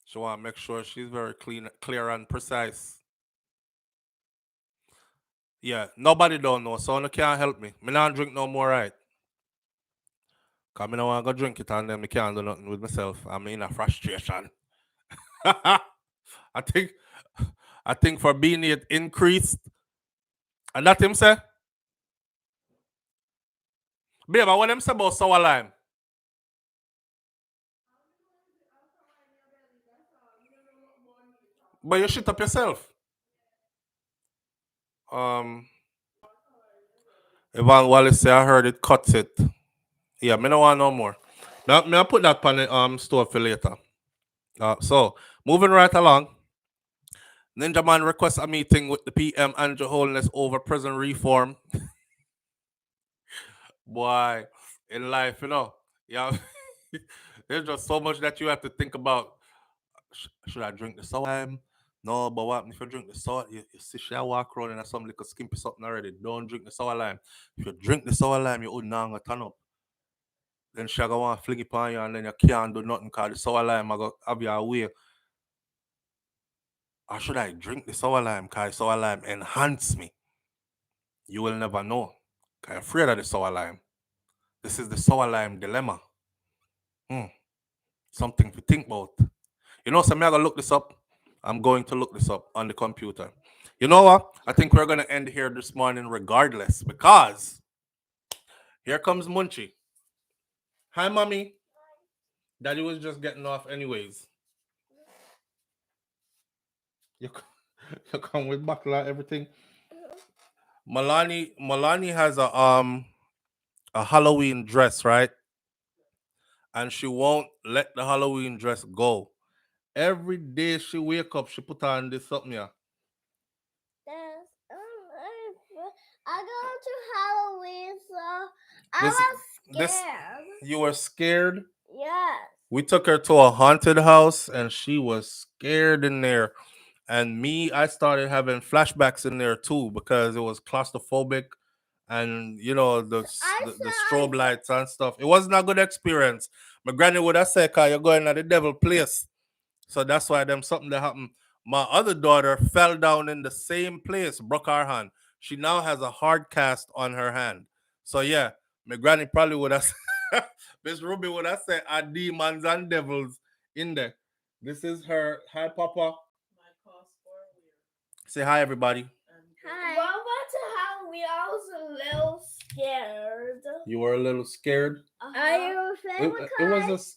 She want to make sure she's very clear and precise. Yeah, nobody don't know, so no can't help me. Me not drink no more, right? Cause me no want to go drink it and then me can't do nothing with myself. I'm in a frustration. I think I think for being it increased. And that him say, babe, what them say about sour lime? But you shit up yourself. Um Evan Wallace say I heard it cuts it. Yeah, me no want no more. Now me I put that on the store for later. So moving right along. Ninja Man requests a meeting with the PM Andrew Holness over prison reform. Boy, in life, yeah, there's just so much that you have to think about. Should I drink the sour lime? No, but what if you drink the sour, you see, she walk around and some little skimpy something already. Don't drink the sour lime. If you drink the sour lime, you would not turn up. Then she go want fling it on you and then you can't do nothing because the sour lime I go have you away. Or should I drink the sour lime? Because sour lime enhance me. You will never know. Because I'm afraid of the sour lime. This is the sour lime dilemma. Hmm. Something to think about. You know, so I'm going to look this up. I'm going to look this up on the computer. You know what? I think we're going to end here this morning regardless because here comes Munchie. Hi, mommy. Daddy was just getting off anyways. You, you come with buckle and everything. Malani has a Halloween dress, right? And she won't let the Halloween dress go. Every day she wake up, she put on this something here. I go to Halloween, so I This was this scared. you were scared? Yes. We took her to a haunted house and she was scared in there. And me, I started having flashbacks in there too because it was claustrophobic and you know the strobe lights and stuff. It wasn't a good experience. My granny would have said, "Cause you're going to the devil place." So that's why them something that happened. My other daughter fell down in the same place, broke her hand. She now has a hard cast on her hand. So yeah, my granny probably would have Miss Ruby would have said are demons and devils in there. This is her. Hi, Papa. Say hi, everybody. Hi. Well, went to Halloween. I was a little scared. You were a little scared. Are you afraid?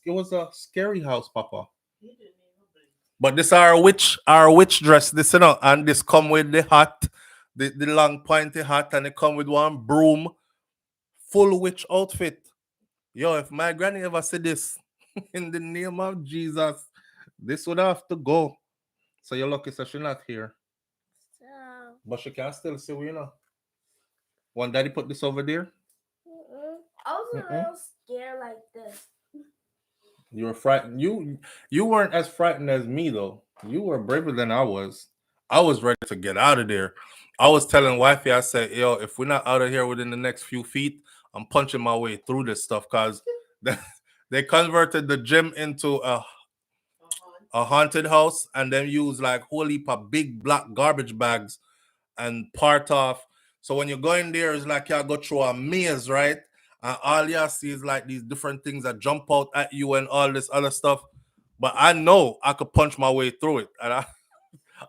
It was a scary house, Papa. But this our witch dress, this you know, and this come with the hat, the long pointy hat, and it come with one broom, full witch outfit. Yo, if my granny ever said this, in the name of Jesus, this would have to go. So you're lucky, so she's not here. So. But she can still see you know. Want daddy put this over there? I was a little scared like this. You were frightened. You weren't as frightened as me though. You were braver than I was. I was ready to get out of there. I was telling wifey, I said, "Yo, if we're not out of here within the next few feet, I'm punching my way through this stuff." Cause they converted the gym into a haunted house, and then use like whole heap of big black garbage bags and part off. So when you go in there, it's like you go through a maze, right? And all you see is like these different things that jump out at you and all this other stuff. But I know I could punch my way through it. And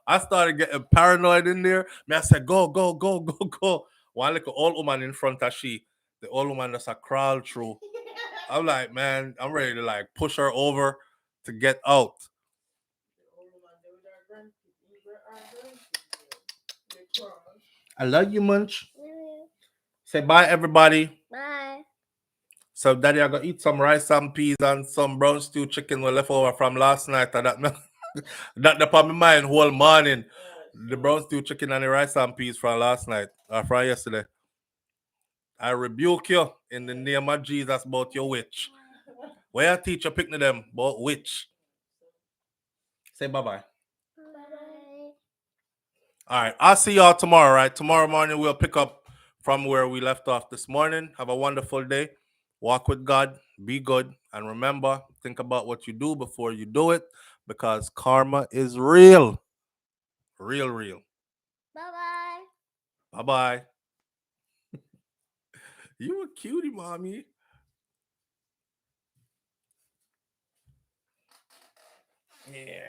I started getting paranoid in there. Man, I said, go, go, go, go, go. One little old woman in front of she. The old woman just a crawl through. I'm like, man, I'm ready to like push her over to get out. I love you, Munch. Say bye, everybody. Bye. So, Daddy, I got eat some rice and peas and some brown stew chicken we left over from last night. And that upon my mind whole morning. The brown stew chicken and the rice and peas from last night or from yesterday. I rebuke you in the name of Jesus about your witch. Where your teacher picking them about witch? Say bye bye. Bye. All right, I'll see y'all tomorrow. Right, tomorrow morning we'll pick up from where we left off this morning. Have a wonderful day. Walk with God. Be good, and remember, think about what you do before you do it, because karma is real, real, real. Bye bye. Bye bye. You a cutie, mommy. Yeah.